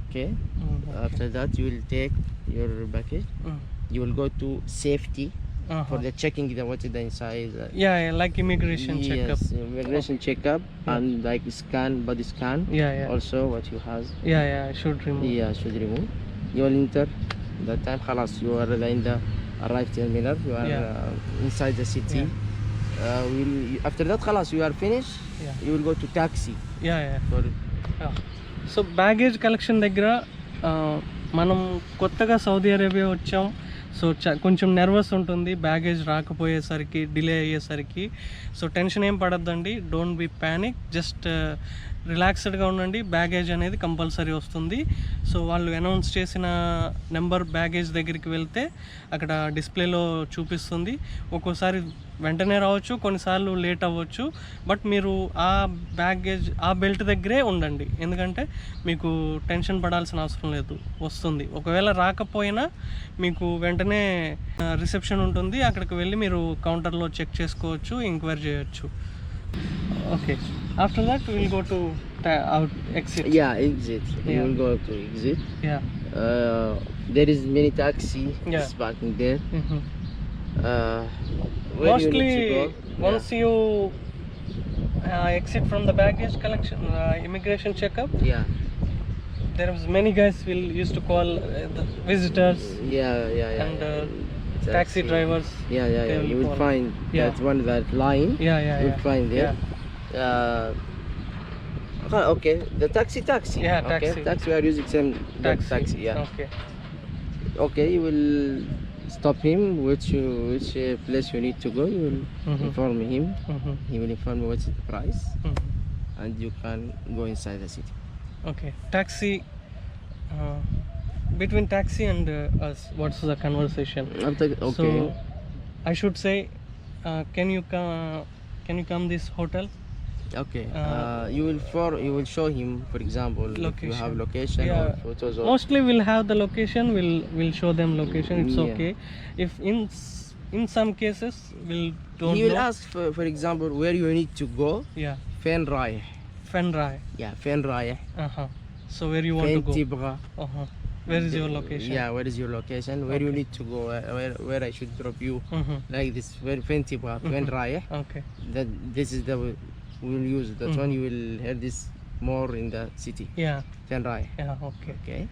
Okay.
Mhm.
After that you will take your package.
Mm.
You will go to safety
Uh-huh.
for the checking the what is the inside.
Yeah, like immigration checkup.
Yes, immigration checkup and like scan, body scan.
Yeah.
Also what you have.
Yeah, I should remove.
Yeah, should remove. You will enter. That time خلاص you are in the arrive terminal. You are
Yeah.
inside the city. After that خلاص you are finished.
Yeah.
You will go to taxi.
Yeah.
For
so baggage collection దగ్గర మనం కొత్తగా Saudi Arabia వచ్చాం. So కొంచెం nervous ఉంటుంది baggage రాకపోయేసరికి, delay అయ్యేసరికి. So tension ఏం పడద్దండి, don't be panic. Just రిలాక్స్డ్గా ఉండండి. బ్యాగేజ్ అనేది కంపల్సరీ వస్తుంది. సో వాళ్ళు అనౌన్స్ చేసిన నెంబర్ బ్యాగేజ్ దగ్గరికి వెళ్తే అక్కడ డిస్ప్లేలో చూపిస్తుంది. ఒక్కోసారి వెంటనే రావచ్చు, కొన్నిసార్లు లేట్ అవ్వచ్చు. బట్ మీరు ఆ బ్యాగేజ్ ఆ బెల్ట్ దగ్గరే ఉండండి, ఎందుకంటే మీకు టెన్షన్ పడాల్సిన అవసరం లేదు, వస్తుంది. ఒకవేళ రాకపోయినా మీకు వెంటనే రిసెప్షన్ ఉంటుంది, అక్కడికి వెళ్ళి మీరు కౌంటర్లో చెక్ చేసుకోవచ్చు, ఎంక్వైరీ చేయొచ్చు. Okay, after that will go to out exit.
Yeah, exit. You
Yeah.
will go to exit.
Yeah.
There is many taxi
Yeah.
is parking there. Where
Mostly
you need to go?
once you exit from the baggage collection immigration checkup,
Yeah.
there was many guys will used to call the visitors
Yeah.
and taxi drivers.
Yeah.
they will
You will
call.
find
Yeah.
that one, that line.
Yeah.
You will find there. Okay, the taxi.
Yeah,
Okay.
taxi.
Taxi. We are using same that taxi. Yeah.
Okay.
Okay, you will stop him. Which place you need to go? You will
Mhm.
inform him.
Mhm.
He will inform you what's the price,
Mhm.
and you can go inside the city.
Okay. Taxi. Between taxi and us, what's the conversation?
Okay.
So I should say, can you come this hotel?
Okay. You will show him, for example, if you
Location.
have location
Yeah.
or photos. Or
Mostly we'll have the location. We'll show them location. It's
Yeah.
okay. If in some cases we'll don't
he will
know.
ask, for example, where you need to go.
Yeah.
Fen Raih.
Fenrai.
Yeah, Fen Raih.
So where you want
Fen
to go?
Tibra.
Where is your location?
Yeah, where is your location? Where you
Okay.
need to go? Where I should drop you?
Mhm.
Like this. Where Fen Tibra, Fen Raih.
Okay.
That this is the we will use. That
Mhm.
one you will hear this more in the city.
Yeah.
Fen Raih.
Yeah. Okay.
Okay.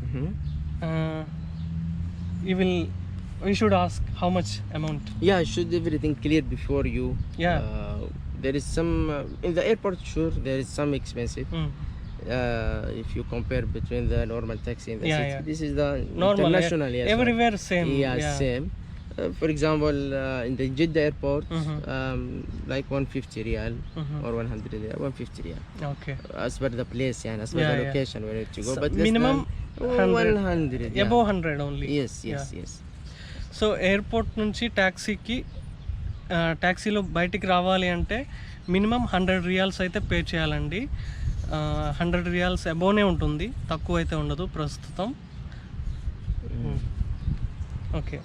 Mm-hmm.
We should ask how much amount.
Yeah, should everything clear before you.
Yeah.
There is some in the airport. Sure, there is some expensive.
Mm.
If you compare between the normal taxi and the
Yeah,
city,
yeah.
this is the
Normal.
international. Yes,
Everywhere same.
Yeah, same. For example, in the Jeddah airport,
Mhm.
like 150 riyal
Mhm.
or 100 riyal, 150 riyal.
Okay.
As per the place, yeah, as per
Yeah,
the
yeah.
location where you need to go.
So
But less
minimum
than
100.
100. Yeah.
Above 100 only.
Yes.
So airport నుంచి ట్యాక్సీలో బయటికి రావాలి అంటే minimum 100 riyals అయితే pay చేయాలండి. 100 riyals అబోనే ఉంటుంది, తక్కువ అయితే ఉండదు ప్రస్తుతం. Okay,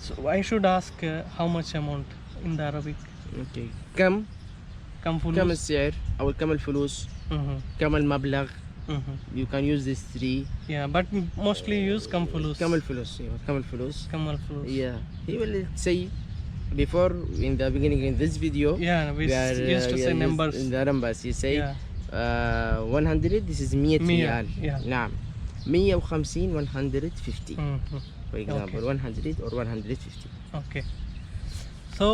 so I should ask how much amount in the Arabic.
Okay.
కమ్
كم
ఫుల్.
السعر أو كم الفلوس كم المبلغ. You can use this three.
Yeah, but mostly use కమ్ ఫులూస్.
كم الفلوس. كم الفلوس.
కమల్ ఫులూస్.
Yeah, he will say before in the beginning in this video.
Yeah, we
we are,
use to
we
say
are
numbers.
in the numbers. You say
yeah.
100. This is 100
100,
ريال.
yeah.
نعم. 150 150 for example.
Okay.
100 or 150.
Okay, so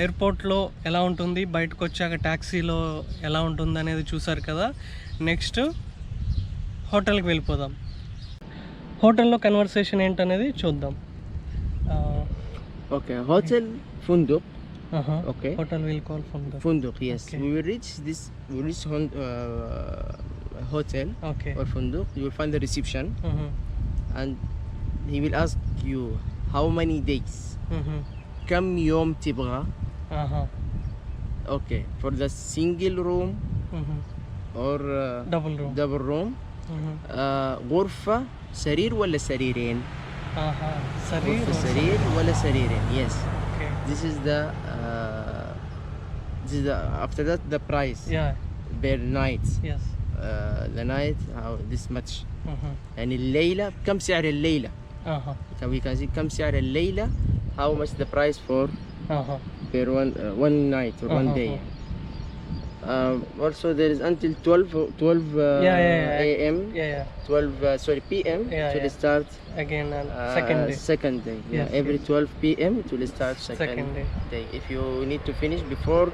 ఎయిర్పోర్ట్లో ఎలా ఉంటుంది, బయటకు వచ్చాక ట్యాక్సీలో ఎలా ఉంటుంది అనేది చూసారు కదా. నెక్స్ట్ హోటల్కి వెళ్ళిపోదాం. హోటల్లో కన్వర్సేషన్ ఏంటనేది చూద్దాం.
Okay. Hotel فندق. Okay.
Hotel will call from the.
فندق. Yes.
Okay.
We will reach this. We will reach hotel
okay.
or فندق. You will find the reception and he will ask you how many days. كم يوم تبغى. Okay. For the single room or
double room.
double room. غرفة سرير ولا سريرين.
సరే.
غرفة سرير ولا سريرين. Yes.
Okay.
This is the after that the price
yeah.
per night.
Yes.
The night how this much. يعني الليلة كم سعر الليلة. So we can see كم سعر الليلة. How much the price for per one night or one day. Also there is until 12 a.m.
Yeah.
12 p.m.
Yeah,
it will
yeah.
start
again second day.
second day. Yeah,
Yes,
every 12 p.m. it will start second
Second day.
day. If you need to finish before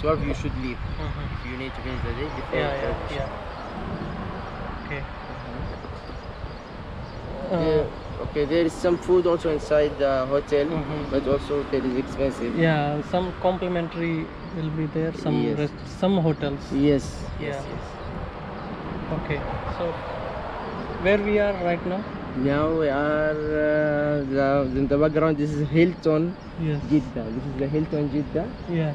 12 you should leave. If you need to finish the day before 12 you should.
Okay.
Yeah, Okay, there is some food also inside the hotel,
Mhm.
but also it is expensive.
Yeah, some complimentary will be there. Some
Yes.
some hotels.
Yes, yes,
Yeah.
yes.
Okay, so where we are right now?
Now we are in the background. This is Hilton
Yes.
Jeddah. This is the Hilton Jeddah.
Yeah.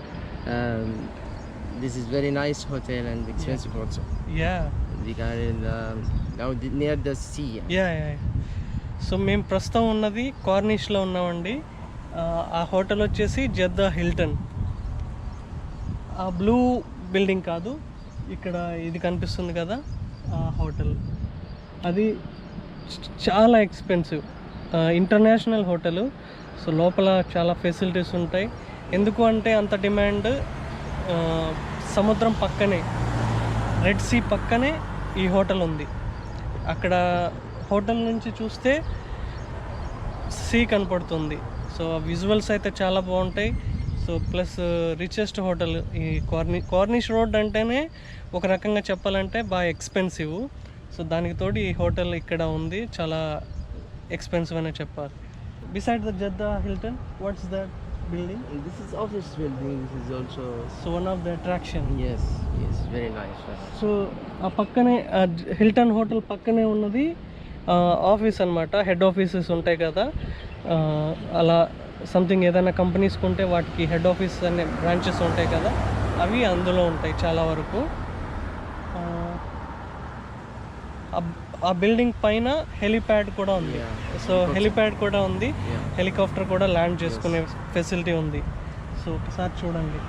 This is very nice hotel and expensive also.
Yeah.
We are in now near the sea.
Yeah so మేము ప్రస్తుతం ఉన్నది కార్నిష్లో ఉన్నామండి. ఆ hotel వచ్చేసి జద్దా Hilton. ఆ blue building కాదు, ఇక్కడ ఇది కనిపిస్తుంది కదా ఆ హోటల్, అది చాలా ఎక్స్పెన్సివ్ ఇంటర్నేషనల్ హోటల్. సో లోపల చాలా ఫెసిలిటీస్ ఉంటాయి. ఎందుకు అంటే అంత డిమాండ్, సముద్రం పక్కనే, రెడ్ సీ పక్కనే ఈ హోటల్ ఉంది. అక్కడ హోటల్ నుంచి చూస్తే సీ కనపడుతుంది. సో విజువల్స్ అయితే చాలా బాగుంటాయి. సో ప్లస్ రిచెస్ట్ హోటల్ ఈ కార్నిష్ రోడ్ అంటేనే ఒక రకంగా చెప్పాలంటే బాగా ఎక్స్పెన్సివ్. సో దానికి తోడు ఈ హోటల్ ఇక్కడ ఉంది, చాలా ఎక్స్పెన్సివ్ అనే చెప్పాలి. Beside the జద్దా Hilton, what's that building?
And this is office building. This is also
so one of the attraction.
yes, very nice.
So ఆ పక్కనే హిల్టన్ హోటల్ పక్కనే ఉన్నది ఆఫీస్ అనమాట. హెడ్ ఆఫీసెస్ ఉంటాయి కదా, అలా సంథింగ్ ఏదైనా కంపెనీస్కి ఉంటే వాటికి హెడ్ ఆఫీస్ అనే బ్రాంచెస్ ఉంటాయి కదా, అవి అందులో ఉంటాయి చాలా వరకు. ఆ బిల్డింగ్ పైన హెలిప్యాడ్ కూడా ఉంది. సో హెలిప్యాడ్ కూడా ఉంది, హెలికాప్టర్ కూడా ల్యాండ్ చేసుకునే ఫెసిలిటీ ఉంది. సో ఒకసారి చూడండి.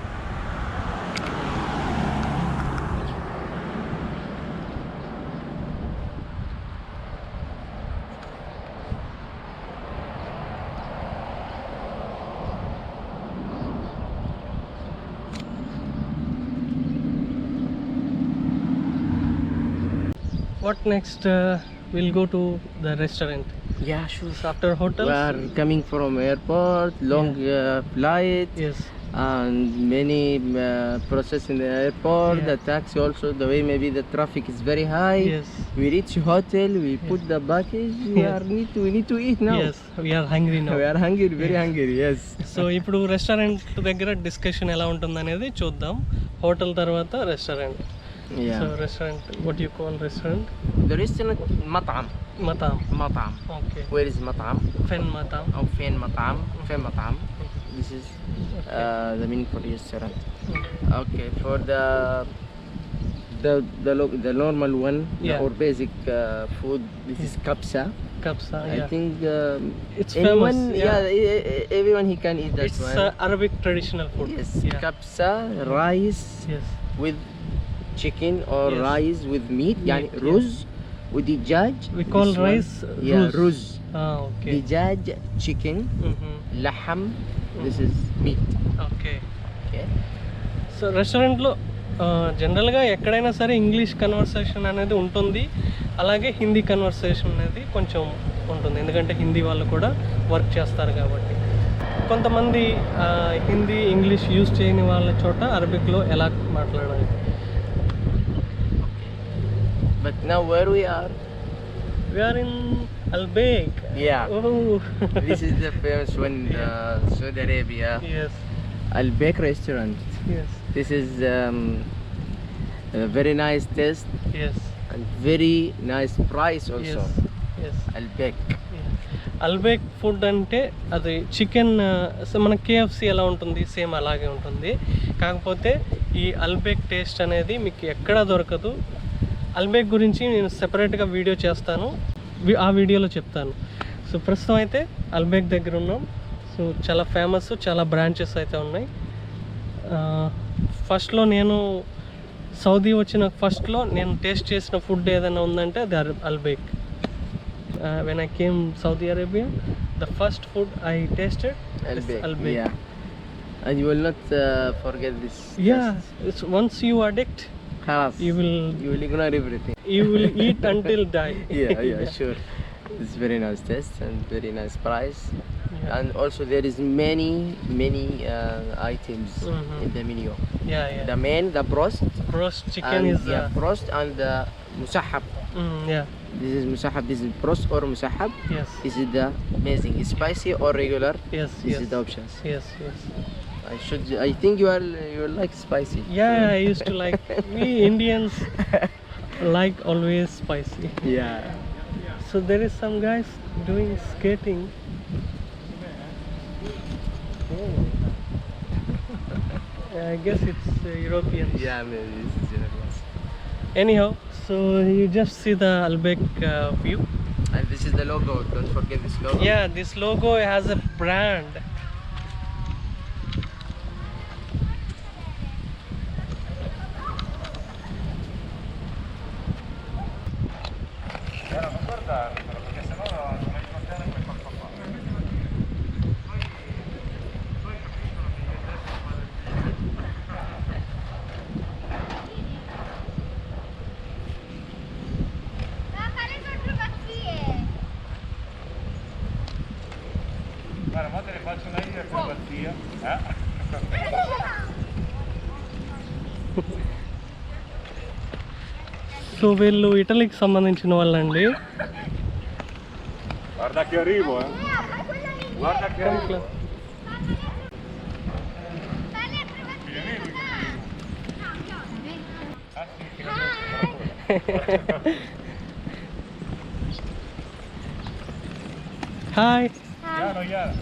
What next? We'll go to the restaurant.
Yeah, sure.
So after hotels.
We are coming from airport, long flight,
Yes.
and many process in the airport.
Yeah.
The taxi also. The way maybe the traffic is very high.
Yes.
We reach hotel. We put the package.
Yeah.
We need to eat now.
Yes. We are hungry now.
We are hungry, very hungry. Yes.
So ఇప్పుడు restaurant దగ్గర discussion ఎలా ఉంటుంది అనేది చూద్దాం. Hotel తర్వాత restaurant.
Yeah.
So restaurant, what you call restaurant?
The restaurant مطعم.
మతాం.
مطعم.
Okay.
Where is مطعم?
ఫెన్ మతాం.
أو فين مطعم؟ فين مطعم? This is the meaning for restaurant. Okay, for the normal one,
Yeah.
or basic food. This is kapsa.
కబ్సా.
I think
It's
anyone,
famous, yeah.
everyone he can eat that
It's
one.
Arabic traditional food.
Yes,
Yeah.
kapsa rice
Yes.
with chicken or
Yes.
rice with meat.
Meat,
يعني
yeah.
ruz ودجاج.
We call
This one.
rice
Yeah,
ruz.
ruz.
Okay.
دجاج, chicken, لحم. This is meat.
Okay.
Okay.
So రెస్టారెంట్లో జనరల్గా ఎక్కడైనా సరే English conversation అనేది ఉంటుంది, అలాగే Hindi conversation అనేది కొంచెం ఉంటుంది, ఎందుకంటే హిందీ వాళ్ళు కూడా వర్క్ చేస్తారు కాబట్టి. కొంతమంది హిందీ ఇంగ్లీష్ యూజ్ చేయని వాళ్ళ చోట అరబిక్లో ఎలా మాట్లాడాలి.
But now where we are?
We are in Albake.
Yeah.
Oh.
This is the famous one in Saudi Arabia.
Yes.
Al Baik restaurant.
Yes.
This is a very nice taste
Yes.
and very nice price also.
Yes. Yes.
Al Baik.
అల్బేక్ food అంటే అది chicken, మన KFC ఎలా ఉంటుంది same అలాగే ఉంటుంది. కాకపోతే ఈ అల్బేక్ taste అనేది మీకు ఎక్కడా దొరకదు. అల్బేక్ గురించి నేను సెపరేట్గా వీడియో చేస్తాను, ఆ వీడియోలో చెప్తాను. సో ప్రస్తుతం అయితే అల్బేక్ దగ్గర ఉన్నాం. సో చాలా ఫేమస్, చాలా బ్రాంచెస్ అయితే ఉన్నాయి. ఫస్ట్లో నేను సౌదీ వచ్చిన ఫస్ట్లో నేను టేస్ట్ చేసిన ఫుడ్ ఏదైనా ఉందంటే అది అల్బేక్. When I came Saudi Arabia, the first food I tasted
Al
is
Baik.
Albek.
Yeah. And you will not forget this.
Yeah,
taste.
it's once you addict,
Khalas.
you
You will ignore everything.
will eat until die.
Yeah, sure. It's very nice taste and very nice price.
Yeah.
And also there is many items
Mhm.
in the menu.
Yeah.
The main, the brost,
Roast chicken
and
is
brost and the musahab.
Yeah.
This is musahab. This is pros or musahab.
Yes.
This is the amazing. Spicy or regular.
Yes.
This
Yes.
is the options.
Yes. Yes.
I think you like spicy.
Yeah, I used to like. We Indians like always spicy.
Yeah.
So there is some guys doing skating. I guess it's Europeans.
Yeah, maybe this is Europeans.
Anyhow, so you just see the Albek view.
And this is the logo. Don't forget this logo.
Yeah, this logo has a brand.
Guarda, ma te le faccio una io acrobazia.
So వీళ్ళు ఇటలీకి సంబంధించిన వాళ్ళండి.
Guarda che arrivo, eh. Guarda che arrivo.
Hi.
Piano, piano.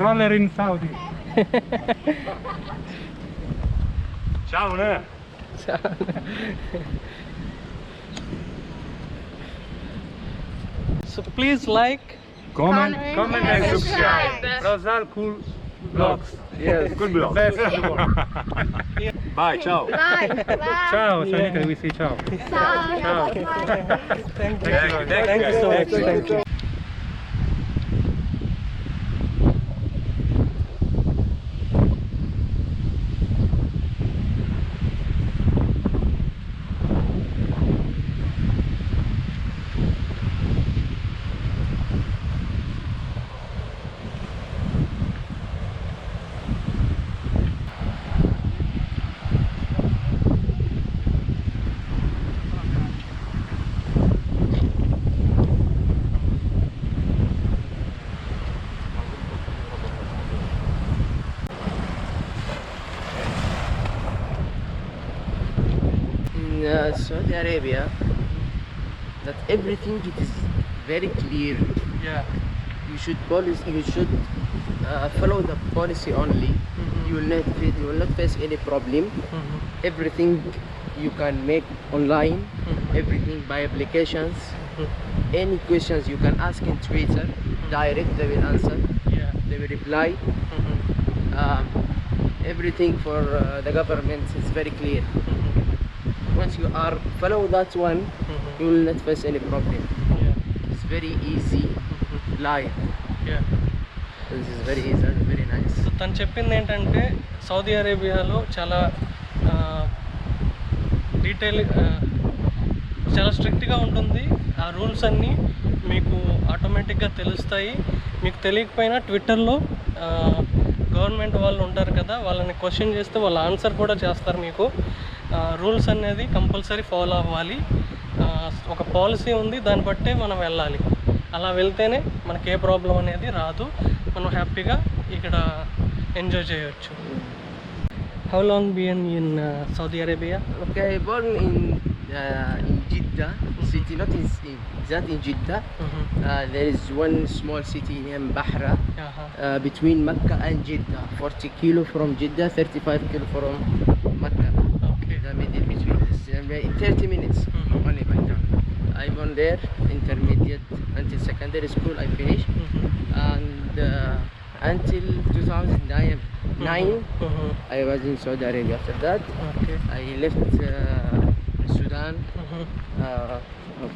Roller in Saudi. Ciao, ne?
So please like.
Comment and subscribe. Rosal Cool Vlogs.
Yes.
Cool Vlogs. Bye, ciao. Ciao, Sonica, we say ciao. Ciao.
Thank
Thank
you so much. Thank you.
In Saudi Arabia, that everything it is very clear.
Yeah.
You should follow the policy only. You will not face any problem. Everything you can make online. Everything by applications. Any questions you can ask in Twitter. Direct, they will answer.
Yeah.
They will reply. Everything for the government is very clear. Once you are follow that one, you will not face any problem.
Yeah.
It's very easy life.
Yeah.
This is very easy and very nice.
So తను చెప్పింది ఏంటంటే Saudi అరేబియాలో చాలా detail చాలా స్ట్రిక్ట్గా ఉంటుంది. ఆ rules అన్నీ మీకు ఆటోమేటిక్గా తెలుస్తాయి. మీకు తెలియకపోయినా ట్విట్టర్లో గవర్నమెంట్ వాళ్ళు ఉంటారు కదా, వాళ్ళని క్వశ్చన్ చేస్తే వాళ్ళు ఆన్సర్ కూడా చేస్తారు. మీకు రూల్స్ అనేది కంపల్సరీ ఫాలో అవ్వాలి. ఒక పాలసీ ఉంది, దాన్ని బట్టే మనం వెళ్ళాలి. అలా వెళ్తేనే మనకి ఏ ప్రాబ్లం అనేది రాదు. మనం హ్యాపీగా ఇక్కడ ఎంజాయ్ చేయొచ్చు. How long been in Saudi Arabia?
Okay, born in Jeddah city, not in exactly in Jeddah. There is one small city named Bahra between Mecca and Jeddah. 40 kilo from Jeddah, 35 kilo from Mecca.
Okay.
The middle between this. In 30 minutes only by car. I went there, intermediate until secondary school I finished, and until 2009 I was in Saudi Arabia. After that
okay.
I left Sudan,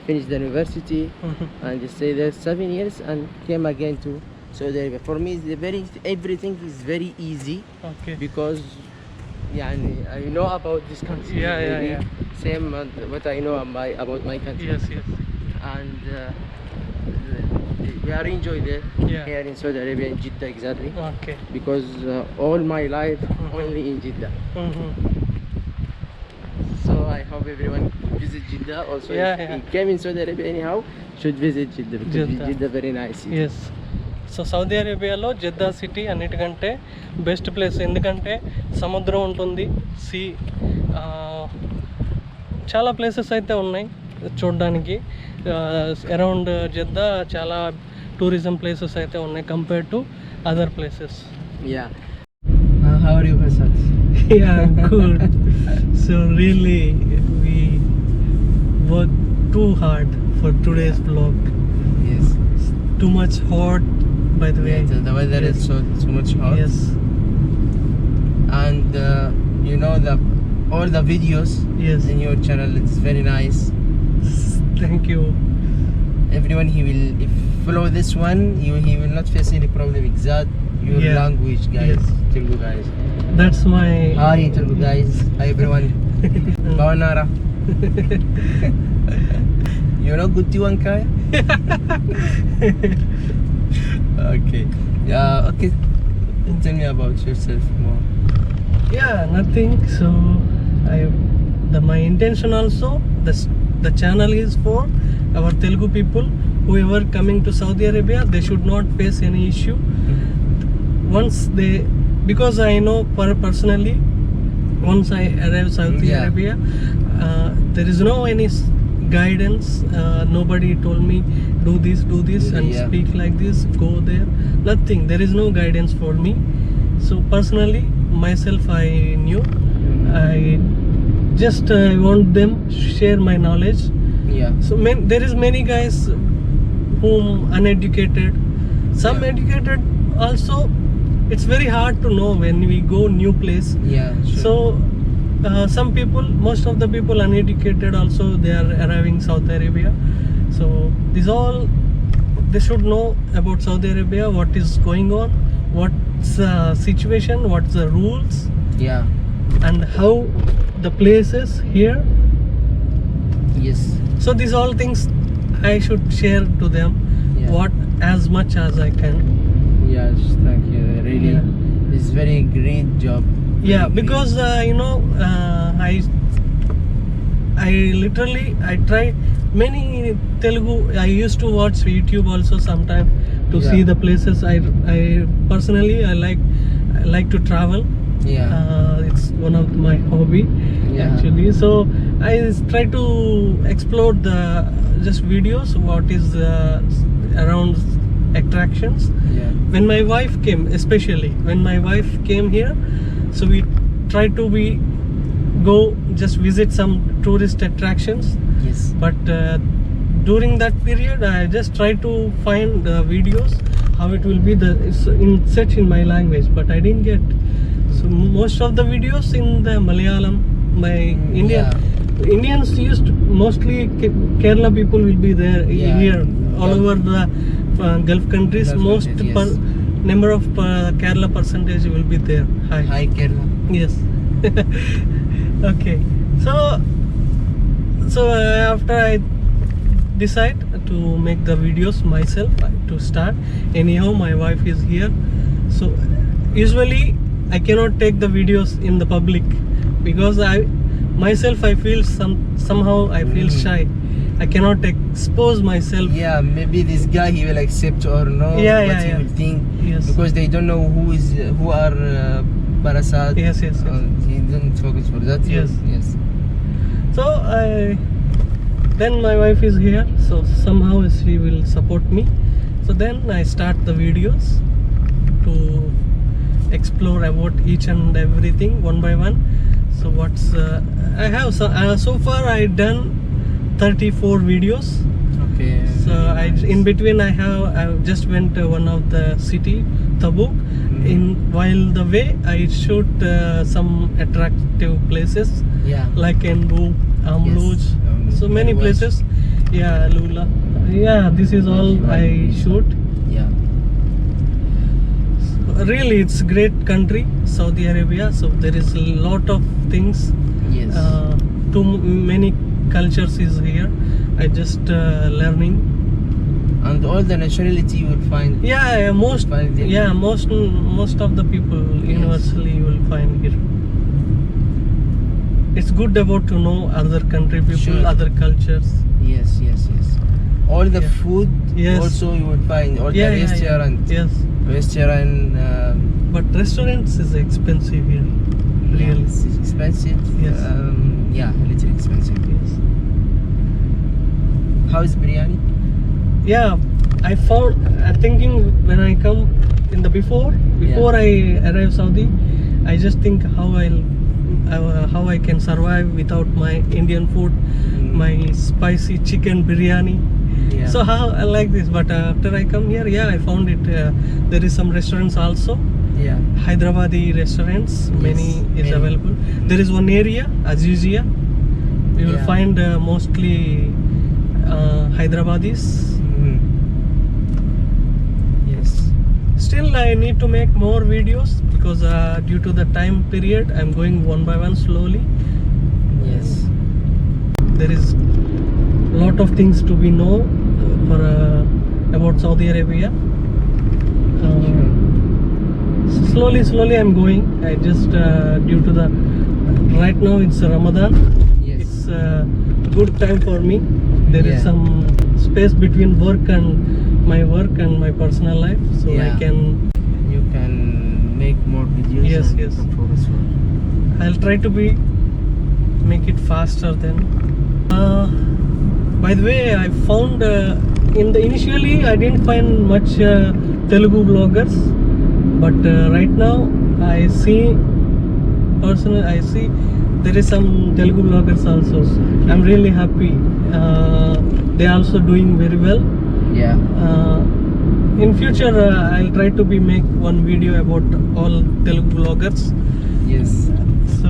finished the university, and stayed there 7 years and came again to Saudi Arabia. For me, everything is very easy
okay.
because I know about this country.
Yeah, yeah,
maybe
yeah.
Same what I know about my country.
Yes, yes.
And we are enjoy there
Yeah.
here in Saudi Arabia, in Jeddah exactly,
Okay.
because all my life
Mhm.
only in Jeddah.
Mm-hmm.
So I hope everyone visit Jeddah. Also,
Yeah,
if
yeah.
he came in Saudi Arabia anyhow, should visit Jeddah because
Jeddah.
Jeddah very nice. City.
Yes so Saudi అరేబియాలో Jeddah city అన్నిటికంటే best place, ఎందుకంటే సముద్రం ఉంటుంది, sea, చాలా places అయితే ఉన్నాయి చూడడానికి. Around Jeddah చాలా టూరిజం ప్లేసెస్ అయితే ఉన్నాయి compare to other places.
Yeah. How are you, Prasad?
Yeah, good. So really we worked too hard for today's vlog.
Yes.
Too much hot, by the way.
Yeah, the weather
Yes.
is so much hot.
Yes.
And you know all the videos
Yes.
in your channel, it's very nice.
Thank you.
Everyone if follow this one, he will not face any problem. Exact your
Yeah.
language, guys.
Yes.
Telugu guys.
That's my
Hi Telugu guys. Hi everyone. Bawanara. You know Gutti Wankaya? Okay. Yeah. Okay. Tell me about yourself more.
yeah, nothing. So my intention also, the channel is for our Telugu people. Whoever coming to Saudi Arabia, they should not face any issue. Once because I know personally, once I arrive Saudi
Yeah.
Arabia, there is no any guidance. Nobody told me do this and
Yeah.
speak like this, go there. Nothing. There is no guidance for me. So personally, myself, I knew. I just want them share my knowledge.
Yeah.
So there is many guys whom uneducated, some
Yeah.
educated also. It's very hard to know when we go new place.
Yeah. Sure.
So some people, most of the people uneducated also, they are arriving Saudi Arabia. So this all, they should know about Saudi Arabia, what is going on, what's the situation, what's the rules,
Yeah.
and how the places here.
Yes.
So these all things I should share to them,
Yeah.
what as much as I can.
Yes. Thank you. Really,
Yeah.
it's very great job.
Yeah,
Very
because I literally try many Telugu. I used to watch YouTube also sometime to
Yeah.
see the places. I personally I like to travel.
great. Yeah.
It's one of my hobby
Yeah.
actually. So I try to explore the just videos. What is around attractions.
Yeah.
When my wife came, especially when my wife came here, so we try to go just visit some tourist attractions.
Yes.
But during that period, I just try to find the videos how it will be set in my language, but I didn't get. So most of the videos in the Malayalam, my Indians used mostly Kerala people will be there
Yeah.
here all
Gulf.
over the Gulf countries.
Gulf
Most
countries, yes.
number of Kerala percentage will be there.
Hi Kerala.
Yes. Okay. So after I decide to make the videos myself to start. Anyhow, my wife is here. So usually I cannot take the videos in the public because I feel somehow I feel shy. I cannot expose myself.
Yeah, maybe this guy he will accept or no.
Yeah,
what
yeah,
he
yeah.
will think.
Yes.
Because they don't know who are Parasad.
Yes, yes, yes.
He doesn't focus for that.
Yes.
Yes.
So then my wife is here, so somehow she will support me. So then I start the videos to explore about each and everything one by one. So I have so far I done 34 videos.
Okay.
So in between I just went to one of the city, Tabuk. While the way I shoot some attractive places
Yeah.
like Enbu, Amluj,
Yes.
so many
Very
places. Yeah, Lula. Yeah, this is all I shoot.
Yeah.
really it's great country, Saudi Arabia. So there is a lot of things.
Yes.
Too many cultures is here. I just learning.
And all the nationality you will find.
Yeah, most
Find them.
yeah most of the people universally you will find here. It's good about to know other country people,
Sure.
other cultures.
Yes. All the
Yeah.
food
Yes.
also you will find. All the restaurant.
Yes,
Restaurant.
but restaurants is expensive here. Really.
It's expensive.
Yes.
Yeah, a little expensive.
Yes.
How is biryani?
Yeah, I found thinking when I come in the before I arrive Saudi, I just think how I can survive without my Indian food, my spicy chicken biryani.
Yeah.
So how I like this, but after I come here, yeah, I found it. There is some restaurants also,
Yeah.
Hyderabadi restaurants. Many is
many.
available. There is one area, Azizia. You will
Yeah.
find mostly Hyderabadis.
Yes.
Still, I need to make more videos because due to the time period, I'm going one by one slowly.
Yes.
There is a lot of things to be know for about Saudi Arabia. Slowly I'm going. I just due to the right now it's Ramadan.
Yes.
It's good time for me. There is
Yeah.
some space between work and my personal life, so I
Yeah.
can.
You can make more videos.
Yes,
and
yes.
you can focus more.
I'll try to make it faster then. By the way, I found initially I didn't find much Telugu bloggers, but right now I see there is some Telugu bloggers also. I'm really happy. They also doing very well.
Yeah.
In future, I'll try to make one video about all Telugu bloggers.
Yes.
So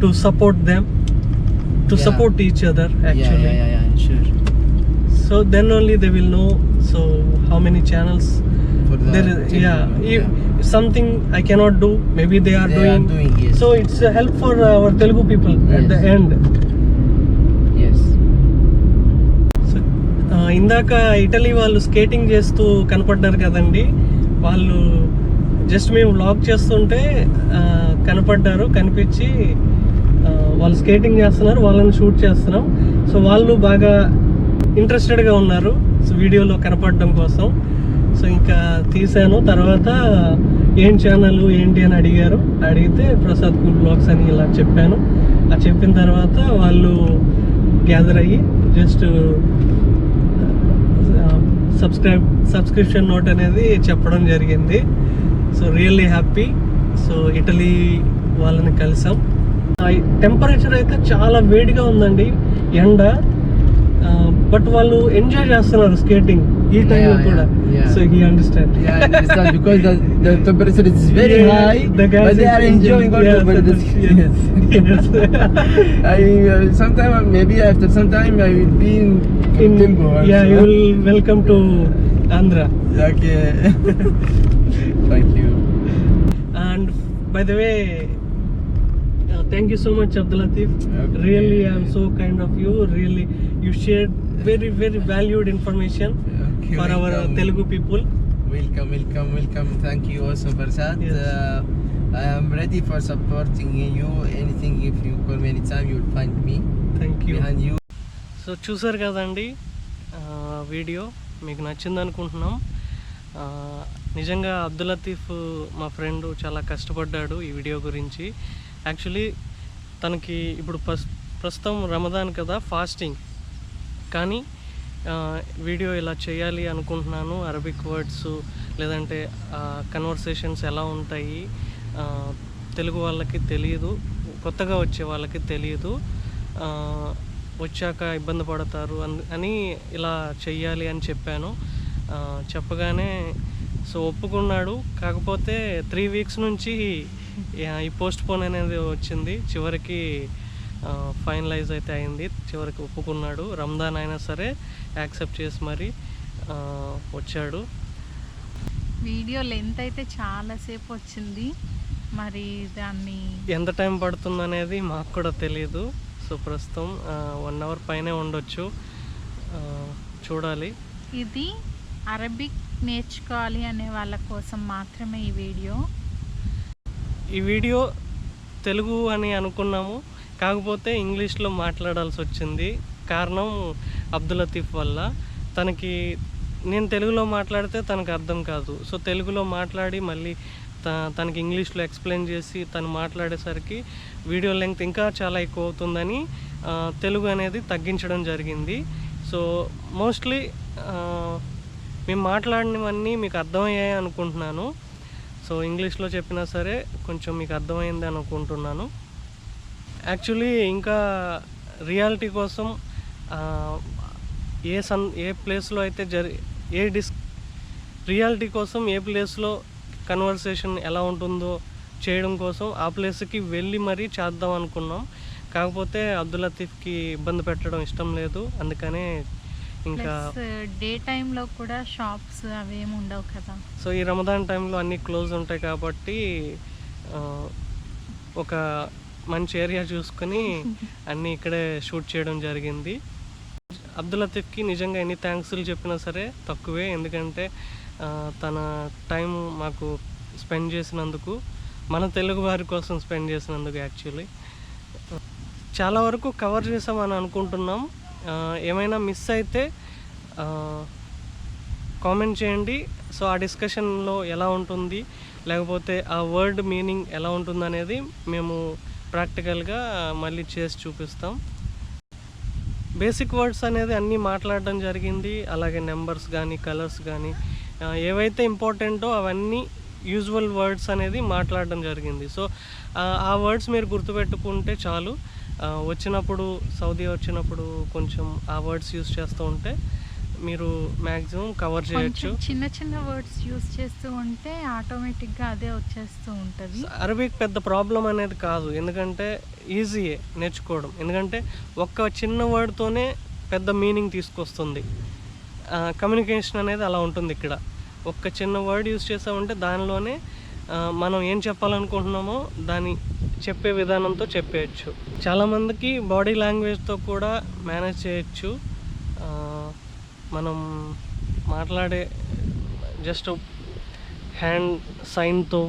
to support them, to
Yeah.
support each other actually.
Yeah. Sure.
So then only they will know. So how many channels
For the
there is?
Telugu,
If something I cannot do, maybe they are
They are doing, yes.
So it's a help for our Telugu people at the
Yes.
end.
Yes.
So ఇందాక Italy వాళ్ళు skating చేస్తూ కనపడ్డారు కదండి. వాళ్ళు just మేము vlog చేస్తుంటే కనిపించి వాళ్ళు skating చేస్తున్నారు, వాళ్ళని షూట్ చేస్తున్నాం. సో వాళ్ళు బాగా ఇంట్రెస్టెడ్గా ఉన్నారు సో వీడియోలో కనపడడం కోసం. సో ఇంకా తీసాను. తర్వాత ఏం ఛానల్ ఏంటి అని అడిగితే ప్రసాద్ కూల్ బ్లాగ్స్ అని ఇలా చెప్పాను. ఆ చెప్పిన తర్వాత వాళ్ళు గ్యాదర్ అయ్యి జస్ట్ సబ్స్క్రిప్షన్ నోట్ అనేది చెప్పడం జరిగింది. So really happy. So Italy వాళ్ళని కలిసాం. టెంపరేచర్ అయితే చాలా వేడిగా ఉందండి, ఎండ. బట్ వాళ్ళు ఎంజాయ్ చేస్తున్నారు స్కేటింగ్ ఈ టైంలో కూడా. So he understand.
Yeah, I understand because the temperature is very high, but they are enjoying also.
Yes.
Sometime maybe after some time I will be in Telugu also.
Yeah, you will welcome to Andhra.
Okay. Thank you.
And by the way, thank you so much, Abdul Latif.
Okay.
Really, I am so kind of you. Really, you shared very valued information
Okay,
for our
welcome.
Telugu people.
Welcome. Thank you also, Barsad.
Yes.
I am ready for supporting you. Anything, if you call me anytime, you will find me
Thank you.
behind you.
So చూసారు కదండి video, మీకు నచ్చింది అనుకుంటున్నాం. నిజంగా అబ్దుల్ లతీఫ్ మా friend చాలా కష్టపడ్డాడు ఈ వీడియో గురించి. యాక్చువల్లీ తనకి ఇప్పుడు ప్రస్తుతం రమదాన్ కదా, ఫాస్టింగ్. కానీ వీడియో ఇలా చేయాలి అనుకుంటున్నాను. అరబిక్ వర్డ్స్ లేదంటే కన్వర్సేషన్స్ ఎలా ఉంటాయి తెలుగు వాళ్ళకి తెలియదు, కొత్తగా వచ్చే వాళ్ళకి తెలియదు, వచ్చాక ఇబ్బంది పడతారు అని ఇలా చెయ్యాలి అని చెప్పాను. చెప్పగానే సో ఒప్పుకున్నాడు. కాకపోతే 3 వీక్స్ నుంచి ఈ పోస్ట్ పోన్ అనేది వచ్చింది. చివరికి ఫైనలైజ్ అయితే అయింది, చివరికి ఒప్పుకున్నాడు. రంజాన్ అయినా సరే యాక్సెప్ట్ చేసి మరి వచ్చాడు.
వీడియో లెంత్ అయితే చాలాసేపు వచ్చింది, మరి దాన్ని
ఎంత టైం పడుతుంది అనేది మాకు కూడా తెలియదు. సో ప్రస్తుతం 1 అవర్ పైనే ఉండొచ్చు, చూడాలి.
ఇది అరబిక్ నేర్చుకోవాలి అనే వాళ్ళ కోసం మాత్రమే ఈ వీడియో
తెలుగు అని అనుకున్నాము, కాకపోతే ఇంగ్లీష్లో మాట్లాడాల్సి వచ్చింది. కారణం అబ్దుల్ లతీఫ్ వల్ల. నేను తెలుగులో మాట్లాడితే తనకు అర్థం కాదు. సో తెలుగులో మాట్లాడి మళ్ళీ తనకి ఇంగ్లీష్లో ఎక్స్ప్లెయిన్ చేసి తను మాట్లాడేసరికి వీడియో లెంగ్త్ ఇంకా చాలా ఎక్కువ అవుతుందని తెలుగు అనేది తగ్గించడం జరిగింది. సో మోస్ట్లీ మేము మాట్లాడినవన్నీ మీకు అర్థమయ్యాయి అనుకుంటున్నాను. సో ఇంగ్లీష్లో చెప్పినా సరే కొంచెం మీకు అర్థమైంది అనుకుంటున్నాను. యాక్చువల్లీ ఇంకా రియాలిటీ కోసం ఏ ప్లేస్లో అయితే రియాలిటీ కోసం ఏ ప్లేస్లో కన్వర్సేషన్ ఎలా ఉంటుందో చేయడం కోసం ఆ ప్లేస్కి వెళ్ళి మరీ చేద్దాం అనుకున్నాం. కాకపోతే అబ్దుల్ లతీఫ్కి ఇబ్బంది పెట్టడం ఇష్టం లేదు, అందుకనే ఇంకా
డే టైంలో కూడా షాప్స్ అవేమి ఉండవు కదా.
సో ఈ రమదాన్ టైంలో అన్నీ క్లోజ్ ఉంటాయి కాబట్టి ఒక మంచి ఏరియా చూసుకొని అన్నీ ఇక్కడే షూట్ చేయడం జరిగింది. అబ్దుల్ లతీఫ్కి నిజంగా ఎన్ని థ్యాంక్స్లు చెప్పినా సరే తక్కువే, ఎందుకంటే తన టైం మాకు స్పెండ్ చేసినందుకు, మన తెలుగు వారి కోసం స్పెండ్ చేసినందుకు. యాక్చువల్లీ చాలా వరకు కవర్ చేసామని అనుకుంటున్నాం. ఏమైనా మిస్ అయితే కామెంట్ చేయండి. సో ఆ డిస్కషన్లో ఎలా ఉంటుంది, లేకపోతే ఆ వర్డ్ మీనింగ్ ఎలా ఉంటుంది అనేది మేము ప్రాక్టికల్గా మళ్ళీ చేసి చూపిస్తాం. బేసిక్ వర్డ్స్ అనేది అన్నీ మాట్లాడడం జరిగింది. అలాగే నెంబర్స్ కానీ కలర్స్ కానీ ఏవైతే ఇంపార్టెంటో అవన్నీ యూజువల్ వర్డ్స్ అనేది మాట్లాడడం జరిగింది. సో ఆ వర్డ్స్ మీరు గుర్తుపెట్టుకుంటే చాలు. సౌదీ వచ్చినప్పుడు కొంచెం ఆ వర్డ్స్ యూజ్ చేస్తూ ఉంటే మీరు మ్యాక్సిమం కవర్ చేయొచ్చు.
చిన్న చిన్న వర్డ్స్ యూజ్ చేస్తూ ఉంటే ఆటోమేటిక్గా అదే వచ్చేస్తూ ఉంటుంది.
అరబిక్ పెద్ద ప్రాబ్లం అనేది కాదు, ఎందుకంటే ఈజీయే నేర్చుకోవడం. ఎందుకంటే ఒక్క చిన్న వర్డ్తోనే పెద్ద మీనింగ్ తీసుకొస్తుంది. కమ్యూనికేషన్ అనేది అలా ఉంటుంది. ఇక్కడ ఒక్క చిన్న వర్డ్ యూజ్ చేసామంటే దానిలోనే మనం ఏం చెప్పాలనుకుంటున్నామో దాన్ని చెప్పే విధానంతో చెప్పేయచ్చు. చాలామందికి బాడీ లాంగ్వేజ్తో కూడా మేనేజ్ చేయొచ్చు. మనం మాట్లాడే జస్ట్ హ్యాండ్ సైన్తో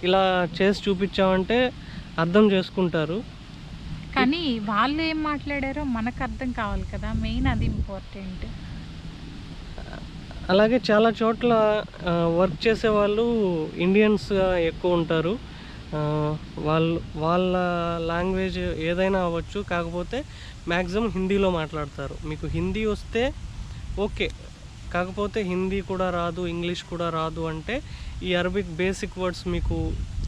ఇలా చేసి చూపించామంటే అర్థం చేసుకుంటారు.
కానీ వాళ్ళు ఏం మాట్లాడారో మనకు అర్థం కావాలి కదా, మెయిన్ అది ఇంపార్టెంట్.
అలాగే చాలా చోట్ల వర్క్ చేసే వాళ్ళు ఇండియన్స్ ఎక్కువ ఉంటారు. వాళ్ళ లాంగ్వేజ్ ఏదైనా అవ్వచ్చు, కాకపోతే మ్యాక్సిమం హిందీలో మాట్లాడతారు. మీకు హిందీ వస్తే ఓకే, కాకపోతే హిందీ కూడా రాదు, ఇంగ్లీష్ కూడా రాదు అంటే ఈ అరబిక్ బేసిక్ వర్డ్స్ మీకు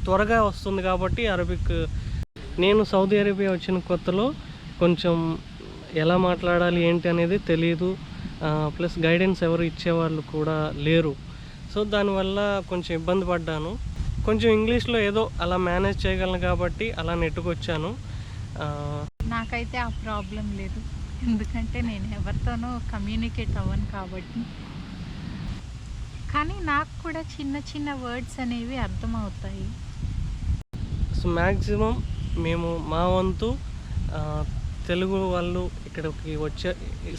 త్వరగా వస్తుంది. కాబట్టి అరబిక్ నేను సౌదీ అరేబియా వచ్చిన కొత్తలో కొంచెం ఎలా మాట్లాడాలి ఏంటి అనేది తెలియదు. ప్లస్ గైడెన్స్ ఎవరు ఇచ్చేవాళ్ళు కూడా లేరు. సో దానివల్ల కొంచెం ఇబ్బంది పడ్డాను. కొంచెం ఇంగ్లీష్లో ఏదో అలా మేనేజ్ చేయగలను కాబట్టి అలా నెట్టుకొచ్చాను.
నాకైతే ఆ ప్రాబ్లం లేదు, ఎందుకంటే నేను ఎవరితోనూ కమ్యూనికేట్ అవ్వను కాబట్టి. కానీ నాకు కూడా చిన్న చిన్న వర్డ్స్ అనేవి అర్థమవుతాయి.
సో మ్యాక్సిమం మేము మా వంతు తెలుగు వాళ్ళు ఇక్కడికి వచ్చే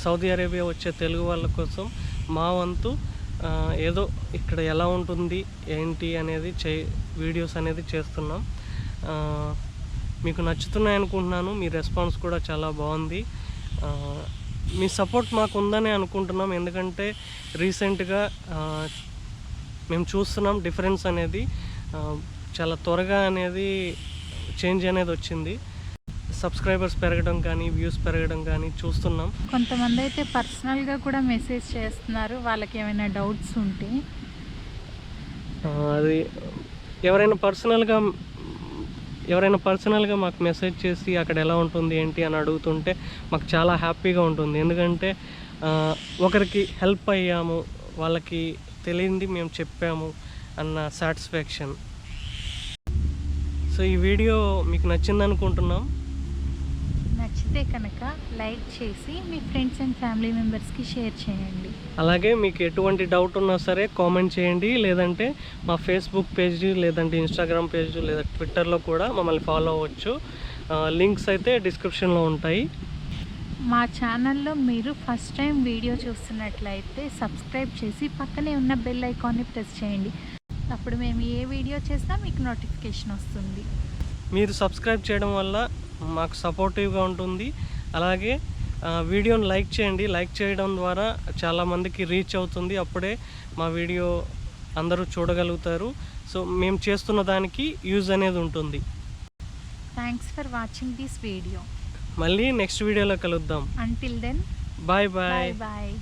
సౌదీ అరేబియా వచ్చే తెలుగు వాళ్ళ కోసం మా వంతు ఏదో ఇక్కడ ఎలా ఉంటుంది ఏంటి అనేది వీడియోస్ అనేది చేస్తున్నాం. మీకు నచ్చుతున్నాయి అనుకుంటున్నాను. మీ రెస్పాన్స్ కూడా చాలా బాగుంది. మీ సపోర్ట్ మాకు ఉందని అనుకుంటున్నాం, ఎందుకంటే రీసెంట్గా మేము చూస్తున్నాం డిఫరెన్స్ అనేది చాలా త్వరగా అనేది చేంజ్ అనేది వచ్చింది. సబ్స్క్రైబర్స్ పెరగడం కానీ వ్యూస్ పెరగడం కానీ చూస్తున్నాం.
కొంతమంది అయితే పర్సనల్గా కూడా మెసేజ్ చేస్తున్నారు, వాళ్ళకి ఏమైనా డౌట్స్ ఉంటే.
అది ఎవరైనా పర్సనల్గా మాకు మెసేజ్ చేసి అక్కడ ఎలా ఉంటుంది ఏంటి అని అడుగుతుంటే మాకు చాలా హ్యాపీగా ఉంటుంది. ఎందుకంటే ఒకరికి హెల్ప్ అయ్యాము, వాళ్ళకి తెలియంది మేము చెప్పాము అన్న సాటిస్ఫాక్షన్. సో ఈ వీడియో మీకు నచ్చింది అనుకుంటున్నాం.
నచ్చితే నచ్చితే కనుక లైక్ చేసి మీ ఫ్రెండ్స్ అండ్ ఫ్యామిలీ మెంబర్స్కి షేర్ చేయండి.
అలాగే మీకు ఎటువంటి డౌట్ ఉన్నా సరే కామెంట్ చేయండి, లేదంటే మా ఫేస్బుక్ పేజ్, లేదంటే ఇన్స్టాగ్రామ్ పేజ్, లేదా ట్విట్టర్లో కూడా మమ్మల్ని ఫాలో అవ్వచ్చు. లింక్స్ అయితే డిస్క్రిప్షన్లో ఉంటాయి.
మా ఛానల్లో మీరు ఫస్ట్ టైం వీడియో చూస్తున్నట్లయితే సబ్స్క్రైబ్ చేసి పక్కనే ఉన్న బెల్ ఐకాన్ని ప్రెస్ చేయండి. అప్పుడు మేము ఏ వీడియో చేసినా మీకు నోటిఫికేషన్ వస్తుంది.
మీరు సబ్స్క్రైబ్ చేయడం వల్ల మాకు సపోర్టివ్గా ఉంటుంది. అలాగే వీడియోని లైక్ చేయండి. లైక్ చేయడం ద్వారా చాలామందికి రీచ్ అవుతుంది. అప్పుడే మా వీడియో అందరూ చూడగలుగుతారు. సో మేము చేస్తున్న దానికి యూజ్ అనేది ఉంటుంది.
Thanks for watching this video.
మళ్ళీ నెక్స్ట్ వీడియోలో కలుద్దాం.
Until then
bye bye.
Bye bye.